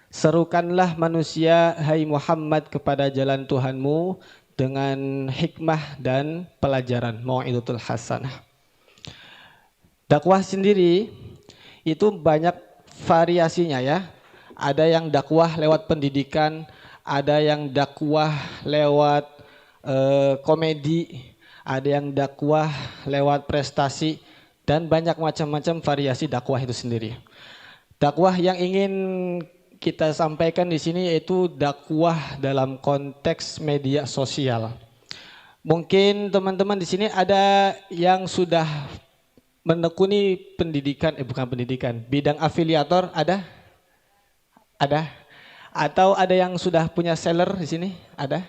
Serukanlah manusia hai Muhammad kepada jalan Tuhanmu dengan hikmah dan pelajaran mau'izatul hasanah. Dakwah sendiri itu banyak variasinya ya. Ada yang dakwah lewat pendidikan, ada yang dakwah lewat komedi, ada yang dakwah lewat prestasi, dan banyak macam-macam variasi dakwah itu sendiri. Dakwah yang ingin kita sampaikan di sini yaitu dakwah dalam konteks media sosial. Mungkin teman-teman di sini ada yang sudah menekuni pendidikan, bukan pendidikan, bidang afiliator ada? Ada? Atau ada yang sudah punya seller di sini? Ada?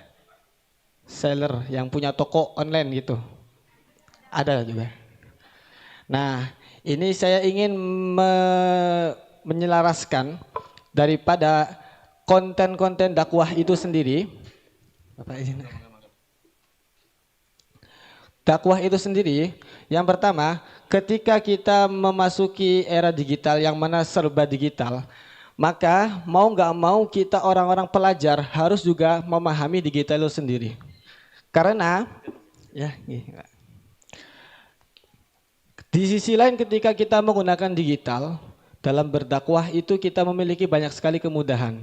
Seller yang punya toko online gitu? Ada juga. Nah, ini saya ingin menyelaraskan daripada konten-konten dakwah itu sendiri. Bapak izin. Dakwah itu sendiri, yang pertama, ketika kita memasuki era digital yang mana serba digital, maka mau nggak mau kita orang-orang pelajar harus juga memahami digital itu sendiri. Karena, ya, di sisi lain ketika kita menggunakan digital, dalam berdakwah itu kita memiliki banyak sekali kemudahan.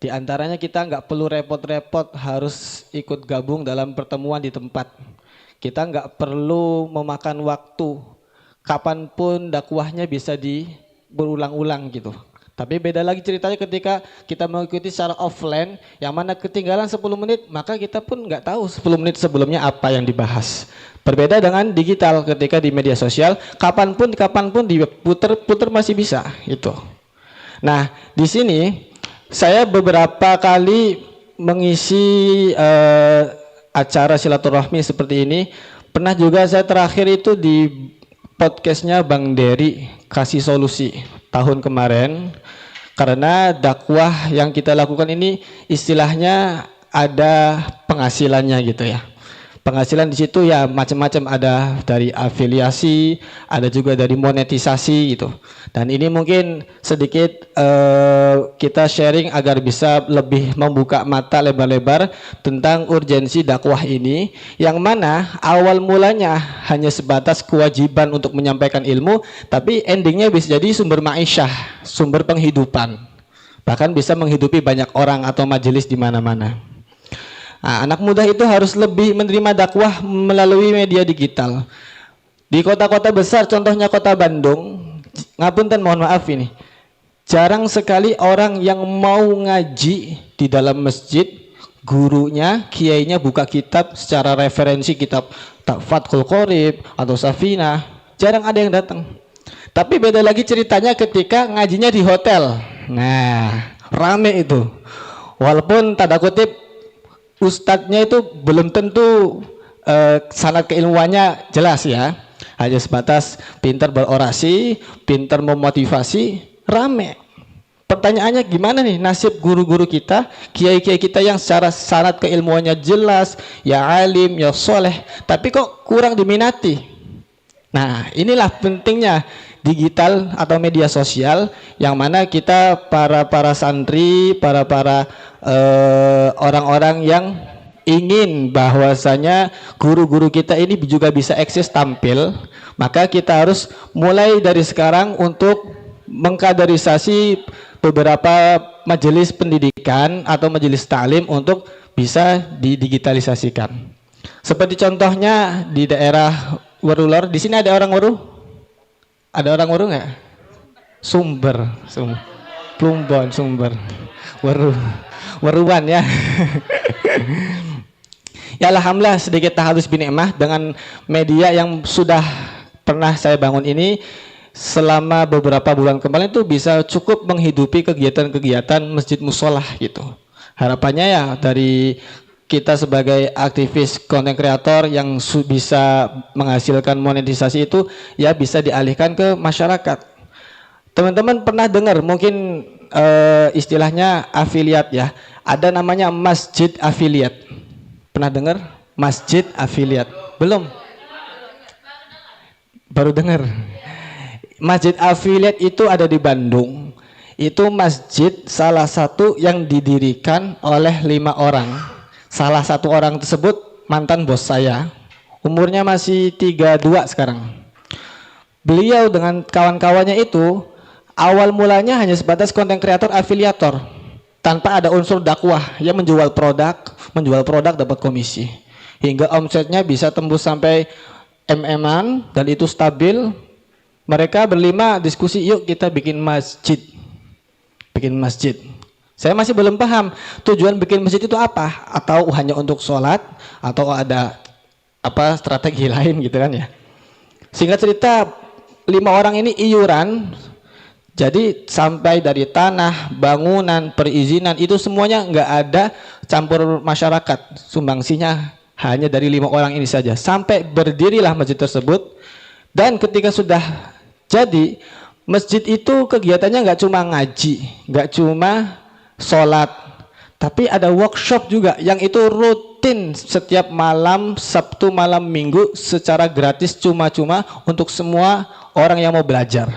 Di antaranya kita nggak perlu repot-repot harus ikut gabung dalam pertemuan di tempat. Kita nggak perlu memakan waktu. Kapanpun dakwahnya bisa berulang-ulang gitu. Tapi beda lagi ceritanya ketika kita mengikuti secara offline, yang mana ketinggalan 10 menit, maka kita pun nggak tahu 10 menit sebelumnya apa yang dibahas. Berbeda dengan digital ketika di media sosial, kapanpun diputer masih bisa itu. Nah, di sini saya beberapa kali mengisi acara silaturahmi seperti ini. Pernah juga saya terakhir itu di podcastnya Bang Dery Kasih Solusi tahun kemarin. Karena dakwah yang kita lakukan ini istilahnya ada penghasilannya gitu ya. Penghasilan di situ ya macam-macam, ada dari afiliasi, ada juga dari monetisasi gitu. Dan ini mungkin sedikit kita sharing agar bisa lebih membuka mata lebar-lebar tentang urgensi dakwah ini, yang mana awal mulanya hanya sebatas kewajiban untuk menyampaikan ilmu, tapi endingnya bisa jadi sumber ma'isyah, sumber penghidupan. Bahkan bisa menghidupi banyak orang atau majelis di mana-mana. Nah, anak muda itu harus lebih menerima dakwah melalui media digital. Di kota-kota besar, contohnya kota Bandung, ngapunten mohon maaf ini, jarang sekali orang yang mau ngaji di dalam masjid, gurunya, kiainya buka kitab secara referensi kitab Fathul Qorib atau Safinah, jarang ada yang datang. Tapi beda lagi ceritanya ketika ngajinya di hotel. Nah, rame itu. Walaupun tanda kutip ustadznya itu belum tentu sanad keilmuannya jelas ya, hanya sebatas pintar berorasi, pintar memotivasi, rame. Pertanyaannya gimana nih nasib guru-guru kita, kiai-kiai kita yang secara sanad keilmuannya jelas, ya alim, ya soleh, tapi kok kurang diminati. Nah, inilah pentingnya digital atau media sosial, yang mana kita para santri, para orang-orang yang ingin bahwasanya guru-guru kita ini juga bisa eksis tampil, maka kita harus mulai dari sekarang untuk mengkaderisasi beberapa majelis pendidikan atau majelis taklim untuk bisa didigitalisasikan. Seperti contohnya di daerah Werulor, di sini ada orang Weru? Ada orang Weru nggak? Plumbon, Sumber, Weruan ya. Ya alhamdulillah sedikit tahalus bin ni'mah dengan media yang sudah pernah saya bangun ini selama beberapa bulan kemarin itu bisa cukup menghidupi kegiatan-kegiatan masjid musolah gitu. Harapannya ya dari kita sebagai aktivis konten kreator yang bisa menghasilkan monetisasi itu ya bisa dialihkan ke masyarakat. Teman-teman pernah dengar mungkin istilahnya afiliat ya. Ada namanya masjid afiliat. Pernah dengar? Masjid afiliat? Belum? Baru dengar. Masjid afiliat itu ada di Bandung. Itu masjid salah satu yang didirikan oleh 5 orang. Salah satu orang tersebut mantan bos saya. Umurnya masih 32 sekarang. Beliau dengan kawan-kawannya itu awal mulanya hanya sebatas konten kreator afiliator. Tanpa ada unsur dakwah. Dia menjual produk dapat komisi. Hingga omsetnya bisa tembus sampai MM-an dan itu stabil. Mereka berlima diskusi, yuk kita bikin masjid. Bikin masjid. Saya masih belum paham tujuan bikin masjid itu apa, atau hanya untuk sholat, atau ada apa strategi lain gitu kan ya. Singkat cerita 5 orang ini iuran, jadi sampai dari tanah, bangunan, perizinan itu semuanya nggak ada campur masyarakat, sumbangsinya hanya dari 5 orang ini saja. Sampai berdirilah masjid tersebut, dan ketika sudah jadi masjid itu kegiatannya nggak cuma ngaji, nggak cuma sholat, tapi ada workshop juga yang itu rutin setiap malam Sabtu malam Minggu secara gratis cuma-cuma untuk semua orang yang mau belajar.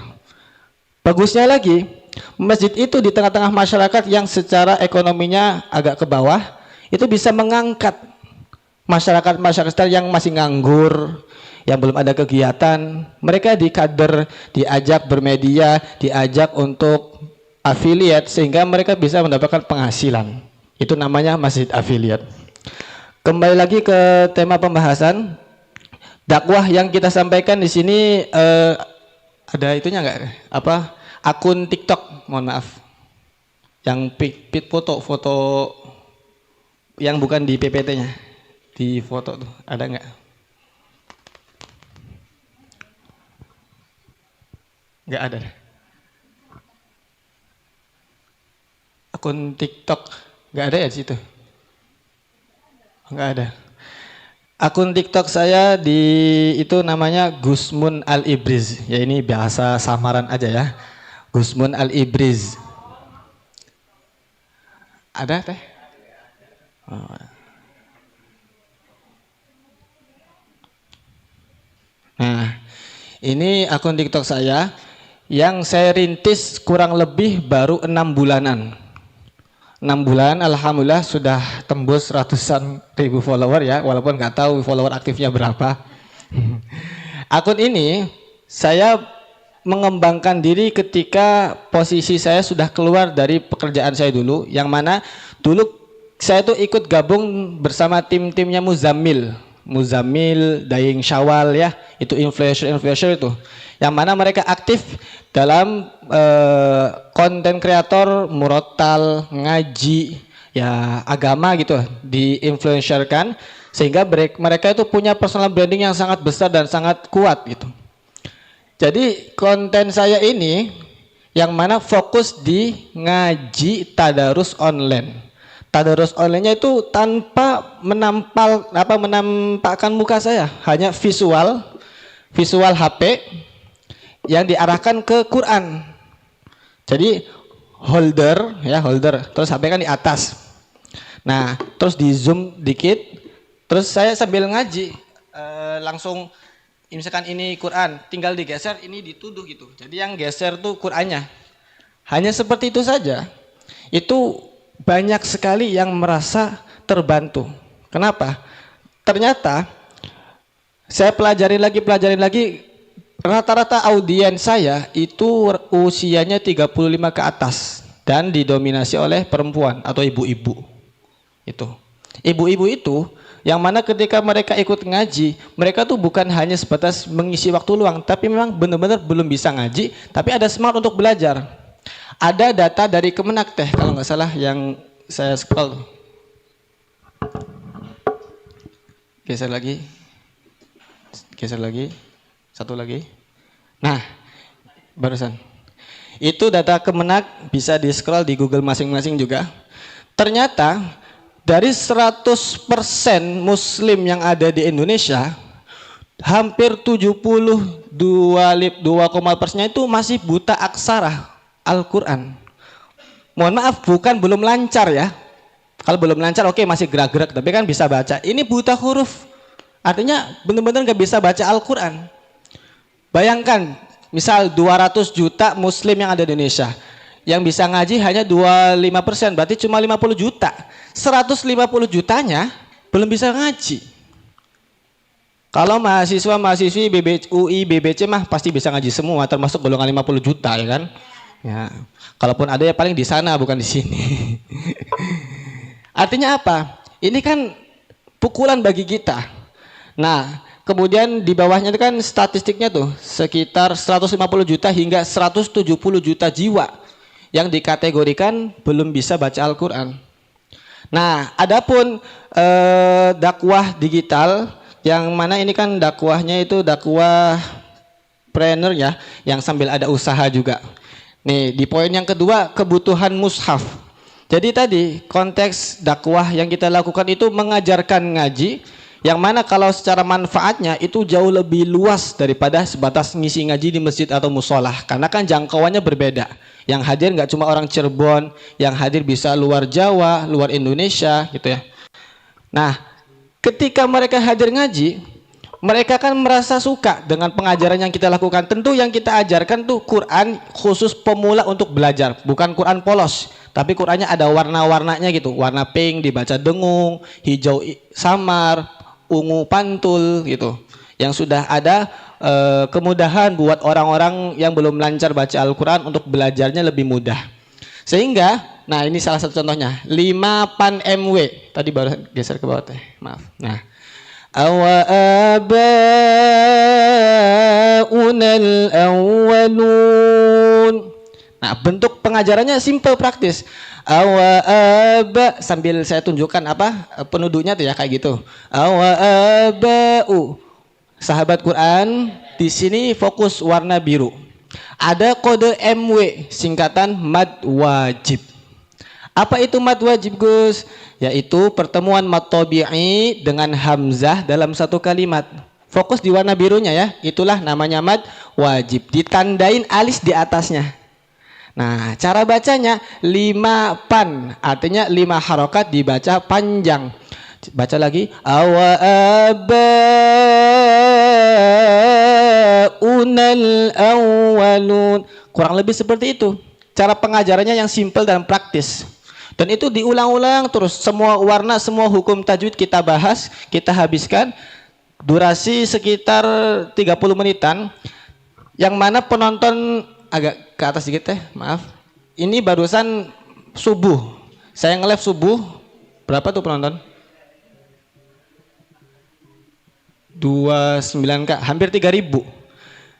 Bagusnya lagi, masjid itu di tengah-tengah masyarakat yang secara ekonominya agak ke bawah, itu bisa mengangkat masyarakat yang masih nganggur, yang belum ada kegiatan. Mereka dikader, diajak bermedia, diajak untuk afiliat sehingga mereka bisa mendapatkan penghasilan. Itu namanya masjid afiliat. Kembali lagi ke tema pembahasan dakwah yang kita sampaikan di sini. Ada itunya nggak? Apa akun TikTok? Mohon maaf. Yang foto yang bukan di PPT-nya, di foto tuh ada nggak? Nggak ada. Akun TikTok nggak ada ya di situ? Nggak ada. Akun TikTok saya itu namanya Gusmun Al Ibriz. Ya ini bahasa samaran aja ya. Gusmun Al Ibriz. Ada teh? Oh. Nah, ini akun TikTok saya yang saya rintis kurang lebih baru 6 bulanan. 6 bulan alhamdulillah sudah tembus ratusan ribu follower ya, walaupun nggak tahu follower aktifnya berapa. Akun ini saya mengembangkan diri ketika posisi saya sudah keluar dari pekerjaan saya dulu, yang mana dulu saya tuh ikut gabung bersama tim-timnya Muzammil, Daying Syawal ya, itu influencer itu, yang mana mereka aktif dalam konten kreator, murotal, ngaji, ya agama gitu, diinfluencerkan sehingga mereka itu punya personal branding yang sangat besar dan sangat kuat gitu. Jadi konten saya ini yang mana fokus di ngaji tadarus online. Tadarus online-nya itu tanpa menampakkan muka saya, hanya visual HP yang diarahkan ke Quran. Jadi holder, terus HP kan di atas. Nah, terus di zoom dikit, terus saya sambil ngaji, langsung misalkan ini Quran, tinggal digeser, ini dituduh gitu. Jadi yang geser tuh Qurannya. Hanya seperti itu saja. Itu banyak sekali yang merasa terbantu. Kenapa? Ternyata saya pelajarin lagi, rata-rata audiens saya itu usianya 35 ke atas dan didominasi oleh perempuan atau ibu-ibu. Itu. Ibu-ibu itu yang mana ketika mereka ikut ngaji, mereka tuh bukan hanya sebatas mengisi waktu luang, tapi memang benar-benar belum bisa ngaji, tapi ada semangat untuk belajar. Ada data dari Kemenak teh kalau nggak salah yang saya scroll. Geser lagi. Geser lagi. Satu lagi. Nah, barusan. Itu data Kemenak, bisa di-scroll di Google masing-masing juga. Ternyata dari 100% muslim yang ada di Indonesia, hampir 72,% itu masih buta aksara Al-Quran. Mohon maaf, bukan belum lancar ya. Kalau belum lancar oke, masih gerak-gerak, tapi kan bisa baca. Ini buta huruf, artinya benar-benar nggak bisa baca Al-Quran. Bayangkan, misal 200 juta muslim yang ada di Indonesia, yang bisa ngaji hanya 25%, berarti cuma 50 juta. 150 jutanya belum bisa ngaji. Kalau mahasiswa-mahasiswi UI, BBC mah pasti bisa ngaji semua, termasuk golongan 50 juta ya kan? Ya. Kalaupun ada ya paling di sana bukan di sini. Artinya apa? Ini kan pukulan bagi kita. Nah, kemudian di bawahnya itu kan statistiknya tuh sekitar 150 juta hingga 170 juta jiwa yang dikategorikan belum bisa baca Al-Quran. Nah, adapun dakwah digital yang mana ini kan dakwahnya itu dakwah planner ya, yang sambil ada usaha juga. Nih, di poin yang kedua, kebutuhan mushaf. Jadi tadi konteks dakwah yang kita lakukan itu mengajarkan ngaji, yang mana kalau secara manfaatnya itu jauh lebih luas daripada sebatas ngisi ngaji di masjid atau musolah, karena kan jangkauannya berbeda. Yang hadir nggak cuma orang Cirebon, yang hadir bisa luar Jawa, luar Indonesia gitu ya. Nah, ketika mereka hadir ngaji, mereka kan merasa suka dengan pengajaran yang kita lakukan. Tentu yang kita ajarkan tuh Quran khusus pemula untuk belajar, bukan Quran polos, tapi Qurannya ada warna-warnanya gitu. Warna pink dibaca dengung, hijau samar, ungu pantul gitu. Yang sudah ada kemudahan buat orang-orang yang belum lancar baca Al-Quran untuk belajarnya lebih mudah. Sehingga, nah ini salah satu contohnya, 5 pan MW. Tadi baru geser ke bawah teh, maaf. Nah, awa'abaunal awwalun. Nah, bentuk pengajarannya simple, praktis. Awa'aba, sambil saya tunjukkan apa penduduknya tuh ya kayak gitu. Awa'abau. Sahabat Quran, di sini fokus warna biru. Ada kode MW, singkatan mad wajib. Apa itu mad wajib, Gus? Yaitu pertemuan mad tabi'i dengan hamzah dalam satu kalimat. Fokus di warna birunya ya, itulah namanya mad wajib. Ditandain alis di atasnya. Nah, cara bacanya 5 pan, artinya 5 harokat dibaca panjang. Baca lagi. Awa'abaunal awwalun. Kurang lebih seperti itu. Cara pengajarannya yang simple dan praktis. Dan itu diulang-ulang terus. Semua warna, semua hukum tajwid kita bahas, kita habiskan. Durasi sekitar 30 menitan. Yang mana penonton agak ke atas sedikit teh, maaf. Ini barusan subuh. Saya nge-live subuh. Berapa tuh penonton? 29K, hampir 3.000.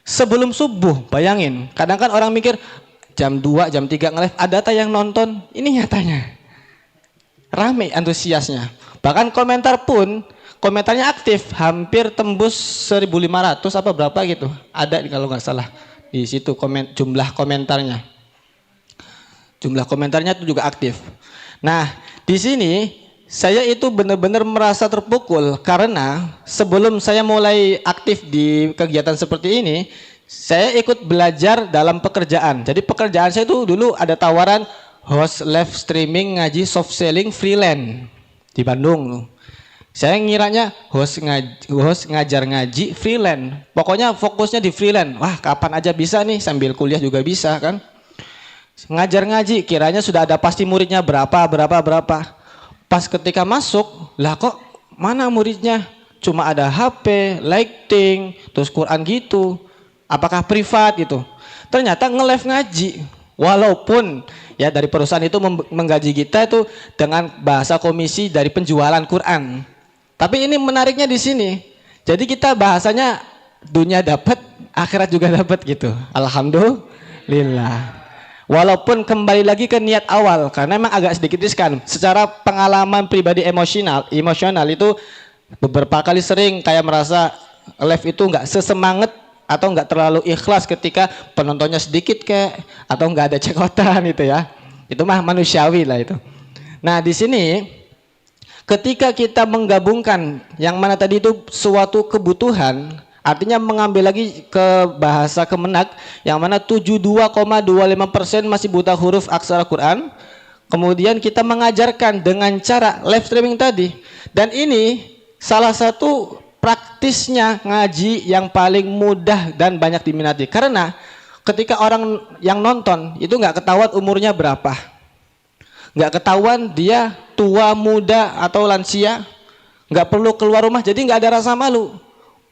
Sebelum subuh, bayangin. Kadang kan orang mikir jam 2, jam 3 nge-live, ada data yang nonton. Ini nyatanya rame antusiasnya. Bahkan komentar pun, komentarnya aktif, hampir tembus 1.500 apa berapa gitu. Ada kalau nggak salah di situ jumlah komentarnya. Jumlah komentarnya itu juga aktif. Nah, di sini saya itu benar-benar merasa terpukul karena sebelum saya mulai aktif di kegiatan seperti ini, saya ikut belajar dalam pekerjaan. Jadi pekerjaan saya itu dulu ada tawaran host live streaming ngaji soft selling freelance di Bandung. Saya ngiranya host ngajar ngaji freelance. Pokoknya fokusnya di freelance. Wah, kapan aja bisa nih, sambil kuliah juga bisa kan. Ngajar ngaji, kiranya sudah ada pasti muridnya berapa. Pas ketika masuk, lah kok mana muridnya? Cuma ada HP, lighting, terus Quran gitu. Apakah privat gitu? Ternyata nge-live ngaji. Walaupun ya dari perusahaan itu menggaji kita itu dengan bahasa komisi dari penjualan Quran. Tapi ini menariknya di sini. Jadi kita bahasanya dunia dapat, akhirat juga dapat gitu. Alhamdulillah. Walaupun kembali lagi ke niat awal, karena memang agak sedikit riskan. Secara pengalaman pribadi emosional itu beberapa kali sering kayak merasa live itu nggak sesemangat atau nggak terlalu ikhlas ketika penontonnya sedikit kayak atau nggak ada cekotan itu ya. Itu mah manusiawi lah itu. Nah di sini ketika kita menggabungkan yang mana tadi itu suatu kebutuhan, artinya mengambil lagi ke bahasa Kemenak yang mana 72,25% masih buta huruf aksara Quran. Kemudian kita mengajarkan dengan cara live streaming tadi. Dan ini salah satu praktisnya ngaji yang paling mudah dan banyak diminati. Karena ketika orang yang nonton itu nggak ketahuan umurnya berapa. Nggak ketahuan dia tua, muda, atau lansia. Nggak perlu keluar rumah, jadi nggak ada rasa malu.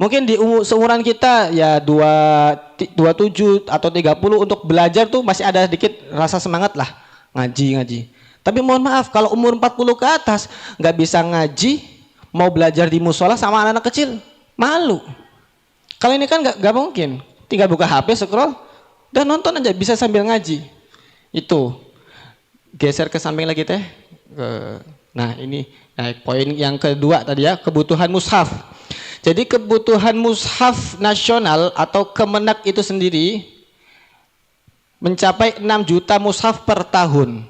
Mungkin di seumuran kita ya 27 atau 30 untuk belajar tuh masih ada sedikit rasa semangat lah ngaji. Tapi mohon maaf kalau umur 40 ke atas nggak bisa ngaji, mau belajar di musola sama anak-anak kecil, malu. Kalau ini kan nggak mungkin, tinggal buka HP, scroll, dan nonton aja bisa sambil ngaji. Itu geser ke samping lagi teh. Nah ini poin yang kedua tadi ya, kebutuhan mushaf. Jadi kebutuhan mushaf nasional atau Kemenak itu sendiri mencapai 6 juta mushaf per tahun.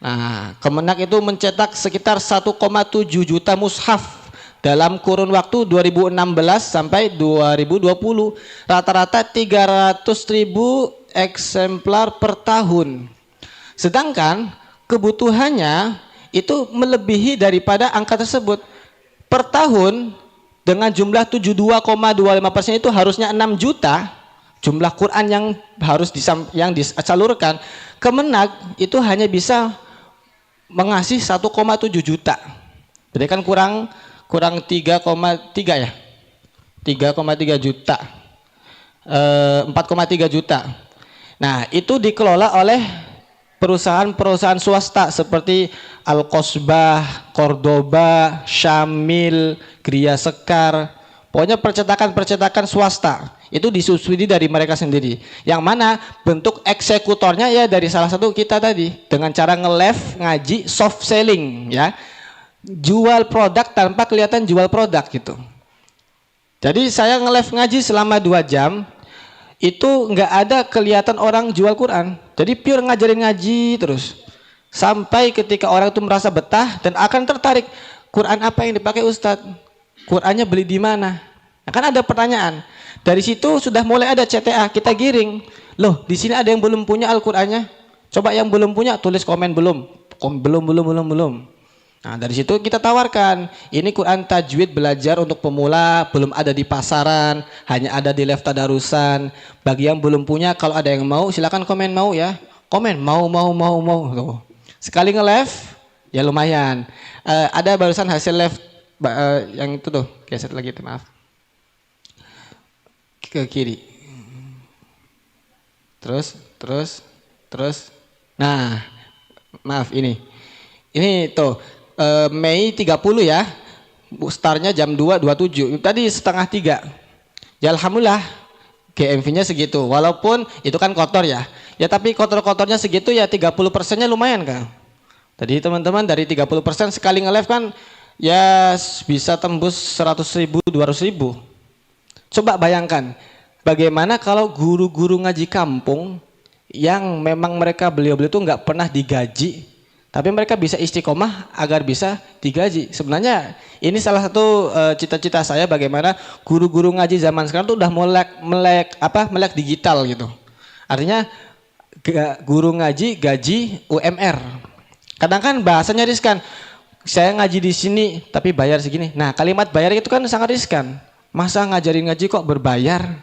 Nah, Kemenak itu mencetak sekitar 1,7 juta mushaf dalam kurun waktu 2016 sampai 2020. Rata-rata 300.000 eksemplar per tahun. Sedangkan kebutuhannya itu melebihi daripada angka tersebut. Per tahun dengan jumlah 72,25% itu harusnya 6 juta jumlah Quran yang harus disalurkan. Kemenak itu hanya bisa mengasih 1,7 juta. Jadi kan kurang 3,3 ya. 3,3 juta. 4,3 juta. Nah, itu dikelola oleh perusahaan-perusahaan swasta seperti Al-Qosbah, Cordoba, Syamil, Gria Sekar. Pokoknya percetakan-percetakan swasta itu disubsidi dari mereka sendiri. Yang mana bentuk eksekutornya ya dari salah satu kita tadi dengan cara nge-live ngaji soft selling ya. Jual produk tanpa kelihatan jual produk gitu. Jadi saya nge-live ngaji selama 2 jam itu nggak ada kelihatan orang jual Quran. Jadi pure ngajarin ngaji terus. Sampai ketika orang itu merasa betah dan akan tertarik, Quran apa yang dipakai Ustadz? Qurannya beli di mana? Nah, kan ada pertanyaan. Dari situ sudah mulai ada CTA, kita giring. Loh, di sini ada yang belum punya Al-Qur'annya. Coba yang belum punya tulis komen belum. Belum. Nah, dari situ kita tawarkan, ini Quran tajwid belajar untuk pemula, belum ada di pasaran, hanya ada di live tadarusan. Bagi yang belum punya, kalau ada yang mau silakan komen mau ya. Komen mau. Tuh. Sekali nge-live ya lumayan. Ada barusan hasil live yang itu tuh, geser lagi maaf. Ke kiri. Terus. Nah, maaf ini. Ini tuh Mei 30 ya. Startnya jam 2.27. Tadi setengah 3. Ya alhamdulillah GMV-nya segitu. Walaupun itu kan kotor ya. Ya tapi kotor-kotornya segitu ya 30%-nya lumayan kan. Tadi teman-teman dari 30% sekali nge-live kan ya bisa tembus 100.000, 200.000. Coba bayangkan bagaimana kalau guru-guru ngaji kampung yang memang mereka beliau-beliau itu nggak pernah digaji, tapi mereka bisa istiqomah agar bisa digaji. Sebenarnya ini salah satu cita-cita saya bagaimana guru-guru ngaji zaman sekarang tuh udah melek digital gitu. Artinya guru ngaji gaji UMR. Kadang kan bahasanya riskan. Saya ngaji di sini tapi bayar segini. Nah, kalimat bayar itu kan sangat riskan. Masa ngajarin ngaji kok berbayar?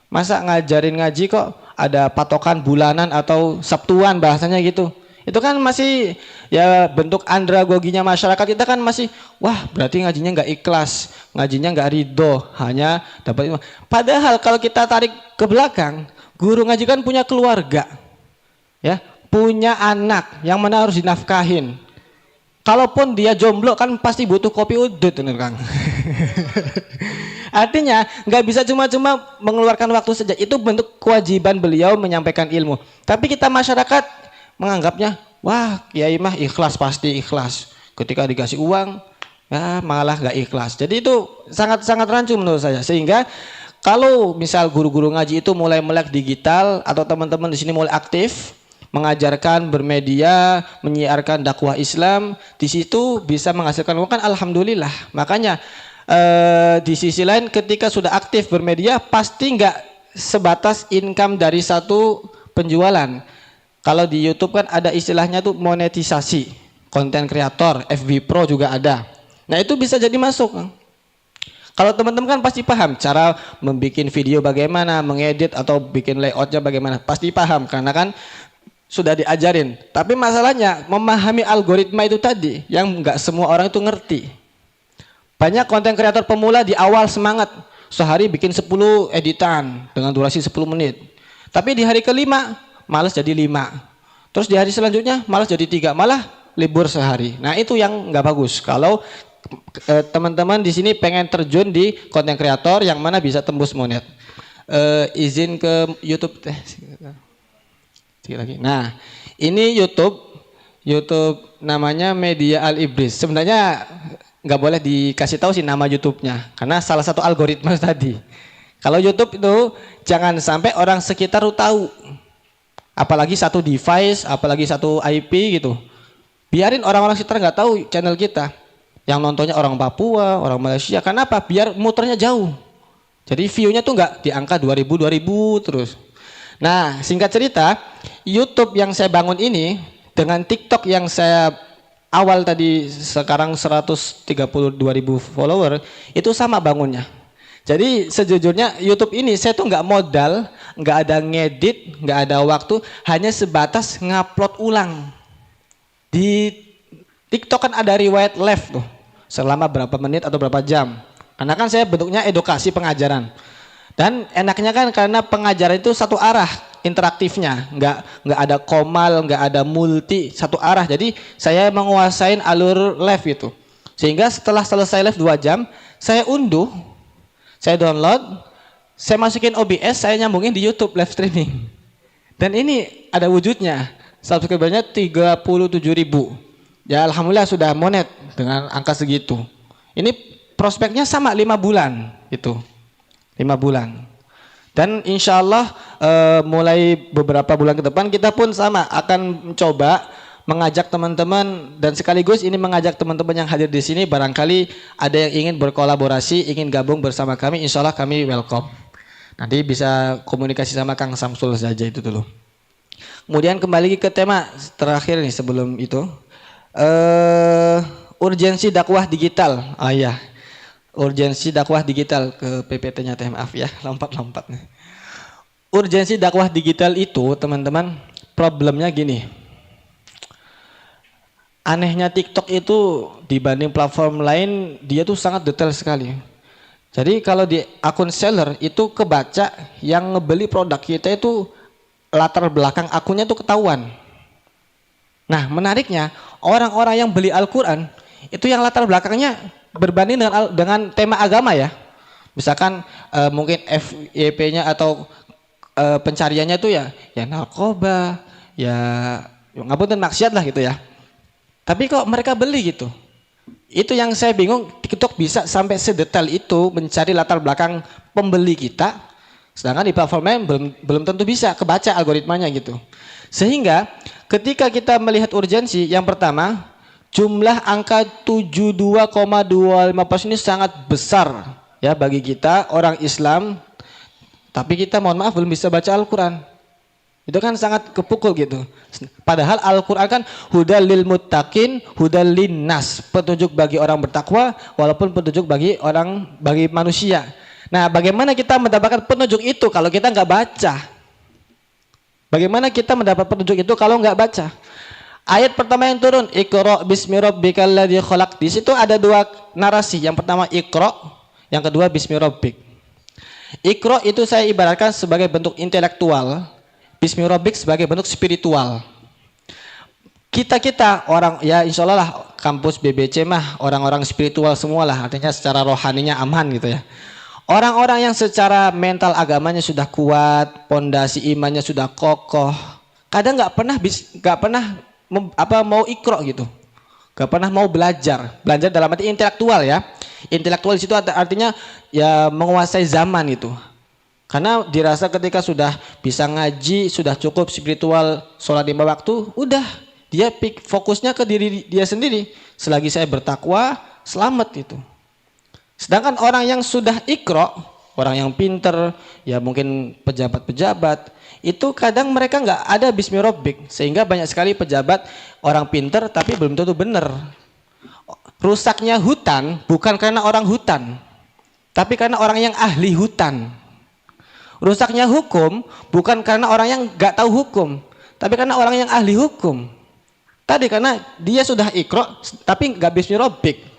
Masa ngajarin ngaji kok ada patokan bulanan atau sabtuan bahasanya gitu? Itu kan masih ya bentuk andragoginya masyarakat kita kan masih wah berarti ngajinya nggak ikhlas, ngajinya nggak ridho, hanya dapat. Padahal kalau kita tarik ke belakang, guru ngaji kan punya keluarga, ya punya anak yang mana harus dinafkahin. Kalaupun dia jomblo kan pasti butuh kopi udut, Kang. Artinya nggak bisa cuma-cuma mengeluarkan waktu saja. Itu bentuk kewajiban beliau menyampaikan ilmu. Tapi kita masyarakat menganggapnya, wah kiai mah ikhlas, pasti ikhlas. Ketika dikasih uang, ya malah nggak ikhlas. Jadi itu sangat-sangat rancu menurut saya. Sehingga kalau misal guru-guru ngaji itu mulai melek digital atau teman-teman di sini mulai aktif mengajarkan, bermedia, menyiarkan dakwah Islam, di situ bisa menghasilkan uang kan alhamdulillah. Makanya di sisi lain ketika sudah aktif bermedia pasti nggak sebatas income dari satu penjualan. Kalau di YouTube kan ada istilahnya tuh monetisasi, konten kreator, FB Pro juga ada. Nah itu bisa jadi masuk. Kalau teman-teman kan pasti paham cara membuat video bagaimana, mengedit atau bikin layoutnya bagaimana, pasti paham karena kan sudah diajarin. Tapi masalahnya memahami algoritma itu tadi yang nggak semua orang itu ngerti. Banyak konten kreator pemula di awal semangat, sehari bikin 10 editan dengan durasi 10 menit. Tapi di hari kelima malas jadi 5. Terus di hari selanjutnya malas jadi 3, malah libur sehari. Nah itu yang nggak bagus. Kalau teman-teman di sini pengen terjun di konten kreator yang mana bisa tembus monet, izin ke YouTube teh. Lagi. Nah, ini YouTube namanya Media Al Ibris. Sebenarnya nggak boleh dikasih tahu sih nama YouTube-nya, karena salah satu algoritma tadi. Kalau YouTube itu jangan sampai orang sekitar tahu, apalagi satu device, apalagi satu IP gitu. Biarin orang-orang sekitar nggak tahu channel kita. Yang nontonnya orang Papua, orang Malaysia. Kenapa? Biar muternya jauh. Jadi view-nya tuh nggak di angka 2000 terus. Nah, singkat cerita, YouTube yang saya bangun ini dengan TikTok yang saya awal tadi sekarang 132.000 follower itu sama bangunnya. Jadi sejujurnya YouTube ini saya tuh nggak modal, nggak ada ngedit, nggak ada waktu, hanya sebatas ngupload ulang. Di TikTok kan ada riwayat live tuh, selama berapa menit atau berapa jam. Karena kan saya bentuknya edukasi pengajaran. Dan enaknya kan karena pengajaran itu satu arah interaktifnya, nggak ada komal, nggak ada multi, satu arah. Jadi saya menguasain alur live itu. Sehingga setelah selesai live 2 jam, saya unduh, saya download, saya masukin OBS, saya nyambungin di YouTube live streaming. Dan ini ada wujudnya, subscribernya 37.000. Ya alhamdulillah sudah monet dengan angka segitu. Ini prospeknya sama 5 bulan itu. 5 bulan. Dan insya Allah mulai beberapa bulan ke depan kita pun sama akan mencoba mengajak teman-teman dan sekaligus ini mengajak teman-teman yang hadir di sini barangkali ada yang ingin berkolaborasi, ingin gabung bersama kami, insya Allah kami welcome. Nanti bisa komunikasi sama Kang Samsul saja itu dulu. Kemudian kembali ke tema terakhir nih sebelum itu. Urgensi dakwah digital. Iya. Urgensi dakwah digital ke PPT-nya teh, maaf ya, lompat-lompat. Urgensi dakwah digital itu, teman-teman, problemnya gini. Anehnya TikTok itu dibanding platform lain, dia tuh sangat detail sekali. Jadi kalau di akun seller itu kebaca yang ngebeli produk kita itu latar belakang akunnya tuh ketahuan. Nah, menariknya orang-orang yang beli Al-Qur'an itu yang latar belakangnya berbanding dengan tema agama ya. Misalkan mungkin FYP-nya atau pencariannya itu ya narkoba, ya ngapunten maksiat lah gitu ya. Tapi kok mereka beli gitu. Itu yang saya bingung, TikTok bisa sampai sedetail itu mencari latar belakang pembeli kita, sedangkan di platform lain belum tentu bisa kebaca algoritmanya gitu. Sehingga ketika kita melihat urgensi, yang pertama jumlah angka 72,25% ini sangat besar ya bagi kita orang Islam, tapi kita mohon maaf belum bisa baca Al-Quran. Itu kan sangat kepukul gitu. Padahal Al-Quran kan hudal lil muttaqin, hudal lin nas, petunjuk bagi orang bertakwa walaupun petunjuk bagi manusia. Nah, bagaimana kita mendapatkan petunjuk itu kalau kita nggak baca? Bagaimana kita mendapat petunjuk itu kalau nggak baca? Ayat pertama yang turun, Iqra bismi rabbikal ladzi khalaq. Di situ ada 2 narasi. Yang pertama Iqra, yang kedua bismi rabbik. Iqra itu saya ibaratkan sebagai bentuk intelektual, bismi rabbik sebagai bentuk spiritual. Kita orang ya insya Allah lah kampus BBC mah orang-orang spiritual semua lah, artinya secara rohaninya aman gitu ya. Orang-orang yang secara mental agamanya sudah kuat, pondasi imannya sudah kokoh, kadang nggak pernah mau ikro gitu, nggak pernah mau belajar dalam arti intelektual ya. Intelektual di situ artinya ya menguasai zaman itu. Karena dirasa ketika sudah bisa ngaji, sudah cukup spiritual, sholat 5 waktu, udah dia fokusnya ke diri dia sendiri. Selagi saya bertakwa, selamat itu. Sedangkan orang yang sudah ikro, orang yang pinter, ya mungkin pejabat-pejabat, itu kadang mereka nggak ada bismi rabbik, sehingga banyak sekali pejabat orang pinter tapi belum tentu benar. Rusaknya hutan bukan karena orang hutan, tapi karena orang yang ahli hutan. Rusaknya hukum bukan karena orang yang nggak tahu hukum, tapi karena orang yang ahli hukum. Tadi karena dia sudah ikro tapi nggak bismi rabbik.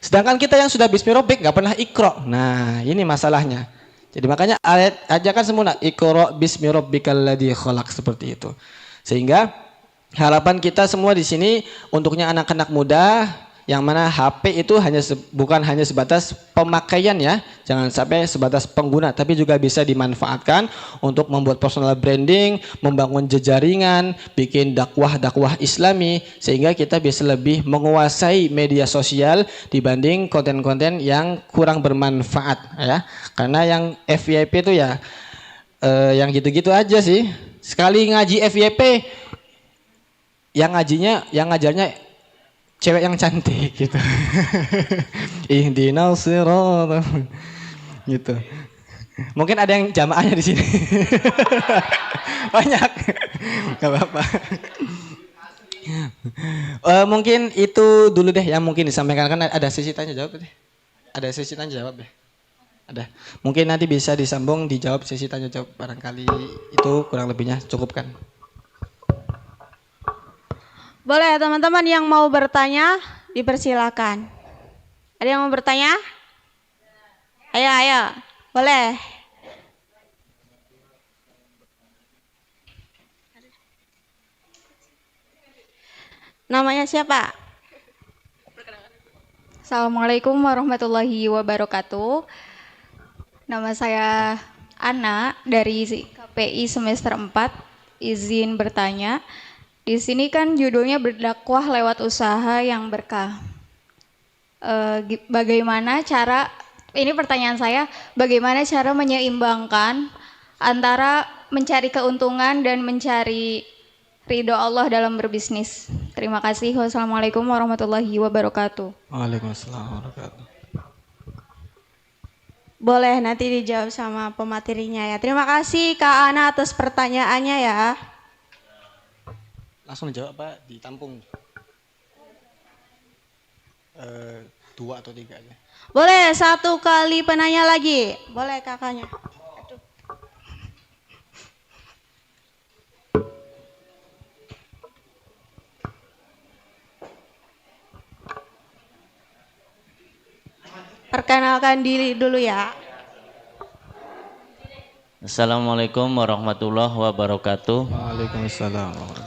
Sedangkan kita yang sudah bismi rabbik nggak pernah ikro. Nah, ini masalahnya. Jadi makanya ayat ajakan semua ikro bismi rabbikal ladzi khalaq, seperti itu. Sehingga harapan kita semua di sini untuknya anak-anak muda yang mana HP itu bukan hanya sebatas pemakaian ya, jangan sampai sebatas pengguna, tapi juga bisa dimanfaatkan untuk membuat personal branding, membangun jejaringan, bikin dakwah Islami, sehingga kita bisa lebih menguasai media sosial dibanding konten-konten yang kurang bermanfaat ya. Karena yang FYP itu ya yang gitu-gitu aja sih. Sekali ngaji FYP yang ngajarnya cewek yang cantik gitu. Ihdinas siratal gitu. Mungkin ada yang jamaahnya di sini. Banyak. Enggak apa-apa. Mungkin itu dulu deh yang mungkin disampaikan, kan ada sesi tanya jawab deh. Ada sesi tanya jawab deh. Ada. Mungkin nanti bisa disambung dijawab sesi tanya jawab, barangkali itu kurang lebihnya cukup kan. Boleh teman-teman yang mau bertanya dipersilakan. Ada yang mau bertanya? Ayo, boleh. Namanya siapa? Assalamualaikum warahmatullahi wabarakatuh. Nama saya Ana dari KPI semester 4. Izin bertanya. Di sini kan judulnya berdakwah lewat usaha yang berkah. Bagaimana cara, ini pertanyaan saya, bagaimana cara menyeimbangkan antara mencari keuntungan dan mencari ridho Allah dalam berbisnis? Terima kasih. Wassalamualaikum warahmatullahi wabarakatuh. Waalaikumsalam warahmatullahi wabarakatuh. Boleh nanti dijawab sama pematerinya ya. Terima kasih Kak Ana atas pertanyaannya ya. Langsung dijawab Pak, ditampung 2 atau 3 aja. Boleh 1 kali penanya lagi. Boleh kakaknya. Perkenalkan diri dulu ya. Assalamualaikum warahmatullahi wabarakatuh. Waalaikumsalam warahmatullahi.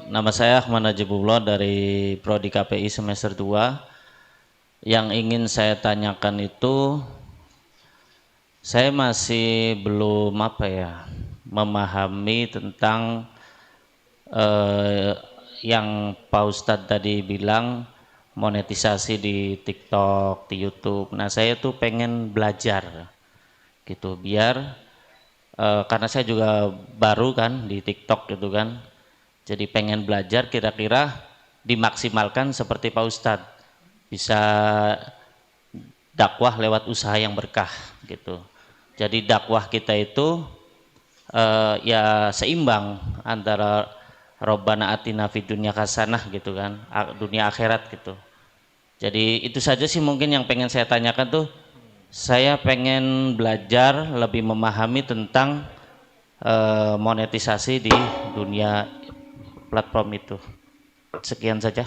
Nama saya Ahmad Najibullah dari Prodi KPI semester 2. Yang ingin saya tanyakan itu, saya masih belum memahami tentang yang Pak Ustadz tadi bilang monetisasi di TikTok, di YouTube. Nah, saya tuh pengen belajar gitu biar karena saya juga baru kan di TikTok gitu kan. Jadi pengen belajar kira-kira dimaksimalkan seperti Pak Ustadz, bisa dakwah lewat usaha yang berkah gitu. Jadi dakwah kita itu ya seimbang antara Robbana atina fid dunya hasanah gitu kan, dunia akhirat gitu. Jadi itu saja sih mungkin yang pengen saya tanyakan tuh. Saya pengen belajar lebih memahami tentang monetisasi di dunia platform itu. Sekian saja.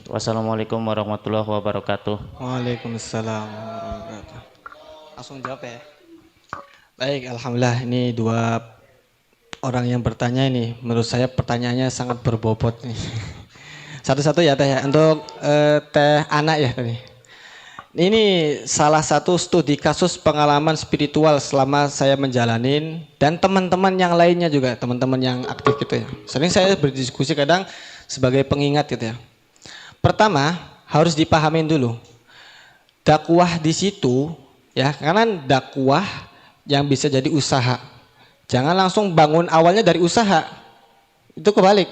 Wassalamualaikum warahmatullahi wabarakatuh. Waalaikumsalam warahmatullahi wabarakatuh. Langsung jawab ya. Baik, alhamdulillah ini 2 orang yang bertanya ini. Menurut saya pertanyaannya sangat berbobot nih. Satu-satu ya Teh ya. Untuk Teh Ana ya tadi. Ini salah satu studi kasus pengalaman spiritual selama saya menjalanin, dan teman-teman yang lainnya juga, teman-teman yang aktif gitu ya. Sering saya berdiskusi kadang sebagai pengingat gitu ya. Pertama, harus dipahamin dulu. Dakwah di situ ya, karena dakwah yang bisa jadi usaha. Jangan langsung bangun awalnya dari usaha. Itu kebalik.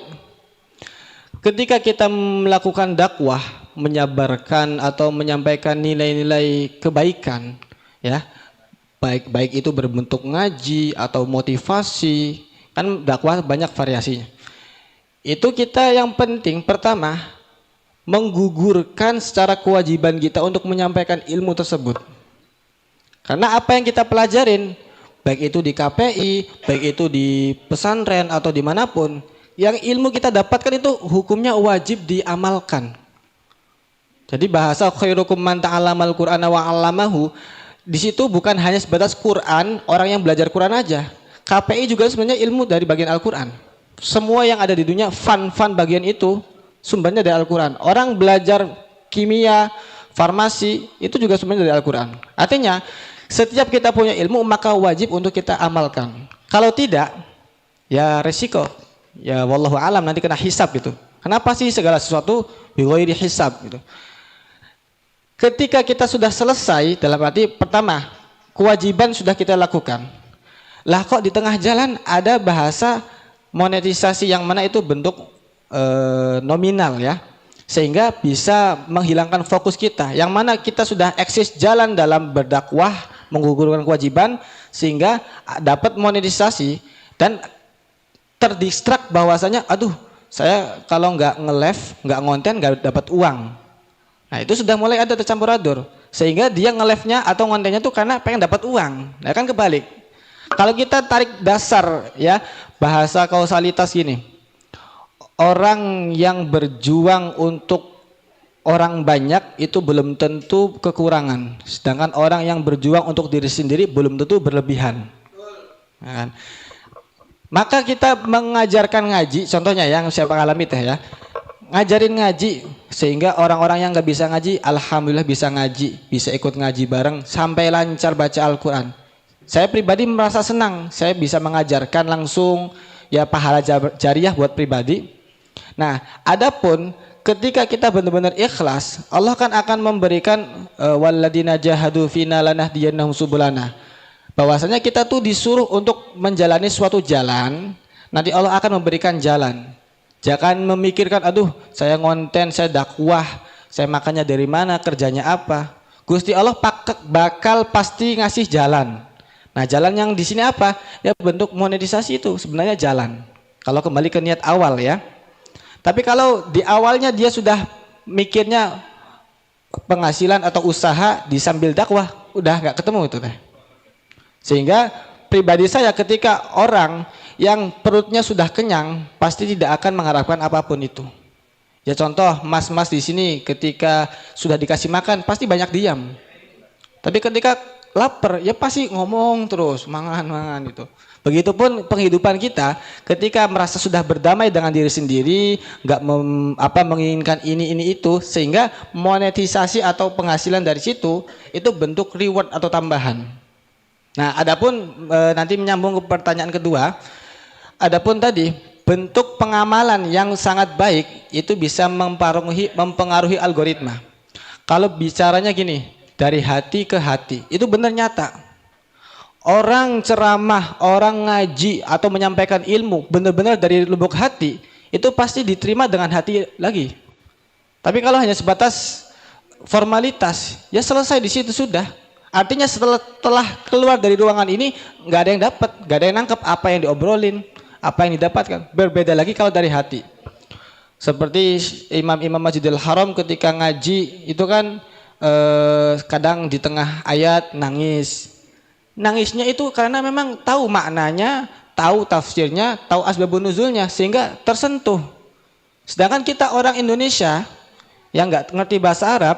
Ketika kita melakukan dakwah, menyabarkan atau menyampaikan nilai-nilai kebaikan, ya, baik itu berbentuk ngaji atau motivasi, kan dakwah banyak variasinya. Itu kita yang penting pertama menggugurkan secara kewajiban kita untuk menyampaikan ilmu tersebut. Karena apa yang kita pelajarin, baik itu di KPI, baik itu di pesantren atau dimanapun, yang ilmu kita dapatkan itu hukumnya wajib diamalkan. Jadi bahasa khairukum man ta'allamal Qur'ana wa 'allamahu, di situ bukan hanya sebatas Quran, orang yang belajar Quran aja. KPI juga sebenarnya ilmu dari bagian Al-Quran. Semua yang ada di dunia, fun bagian itu sumbernya dari Al-Quran. Orang belajar kimia, farmasi, itu juga sebenarnya dari Al-Quran. Artinya, setiap kita punya ilmu, maka wajib untuk kita amalkan. Kalau tidak, ya resiko. Ya wallahu alam, nanti kena hisab gitu. Kenapa sih segala sesuatu bighairi hisab gitu. Ketika kita sudah selesai, dalam arti pertama, kewajiban sudah kita lakukan. Lah kok di tengah jalan ada bahasa monetisasi yang mana itu bentuk nominal ya. Sehingga bisa menghilangkan fokus kita. Yang mana kita sudah eksis jalan dalam berdakwah, menggugurkan kewajiban, sehingga dapat monetisasi dan terdistrak bahwasanya, aduh saya kalau nggak nge-live, nggak ngonten, nggak dapat uang. Nah itu sudah mulai ada tercampur aduk, sehingga dia nge-live-nya atau ngontennya tuh karena pengen dapat uang. Nah kan kebalik. Kalau kita tarik dasar ya, bahasa kausalitas gini, orang yang berjuang untuk orang banyak itu belum tentu kekurangan, sedangkan orang yang berjuang untuk diri sendiri belum tentu berlebihan. Nah, kan? Maka kita mengajarkan ngaji, contohnya yang saya alami teh ya, ngajarin ngaji sehingga orang-orang yang nggak bisa ngaji, alhamdulillah bisa ngaji, bisa ikut ngaji bareng sampai lancar baca Al-Quran. Saya pribadi merasa senang, saya bisa mengajarkan langsung ya, pahala jariah buat pribadi. Nah, adapun ketika kita benar-benar ikhlas, Allah kan akan memberikan walladzina jahadu fina lanahdiyannahum subulana. Bahwasanya kita tuh disuruh untuk menjalani suatu jalan, nanti Allah akan memberikan jalan. Jangan memikirkan, aduh saya ngonten, saya dakwah, saya makannya dari mana, kerjanya apa. Gusti Allah bakal pasti ngasih jalan. Nah jalan yang di sini apa? Ya bentuk monetisasi itu sebenarnya jalan. Kalau kembali ke niat awal ya. Tapi kalau di awalnya dia sudah mikirnya penghasilan atau usaha di sambil dakwah, udah nggak ketemu itu teh. Sehingga pribadi saya ketika orang yang perutnya sudah kenyang pasti tidak akan mengharapkan apapun itu. Ya contoh mas-mas di sini ketika sudah dikasih makan pasti banyak diam. Tapi ketika lapar ya pasti ngomong terus, mangan itu. Begitupun penghidupan kita ketika merasa sudah berdamai dengan diri sendiri, nggak menginginkan ini itu, sehingga monetisasi atau penghasilan dari situ itu bentuk reward atau tambahan. Nah, adapun nanti menyambung ke pertanyaan kedua, adapun tadi bentuk pengamalan yang sangat baik itu bisa mempengaruhi algoritma. Kalau bicaranya gini, dari hati ke hati, itu benar nyata. Orang ceramah, orang ngaji atau menyampaikan ilmu benar-benar dari lubuk hati, itu pasti diterima dengan hati lagi. Tapi kalau hanya sebatas formalitas, ya selesai di situ sudah. Artinya setelah keluar dari ruangan ini nggak ada yang dapat, nggak ada yang nangkep apa yang diobrolin, apa yang didapatkan. Berbeda lagi kalau dari hati. Seperti imam-imam Masjidil Haram ketika ngaji itu kan kadang di tengah ayat nangis. Nangisnya itu karena memang tahu maknanya, tahu tafsirnya, tahu asbabun nuzulnya sehingga tersentuh. Sedangkan kita orang Indonesia yang nggak ngerti bahasa Arab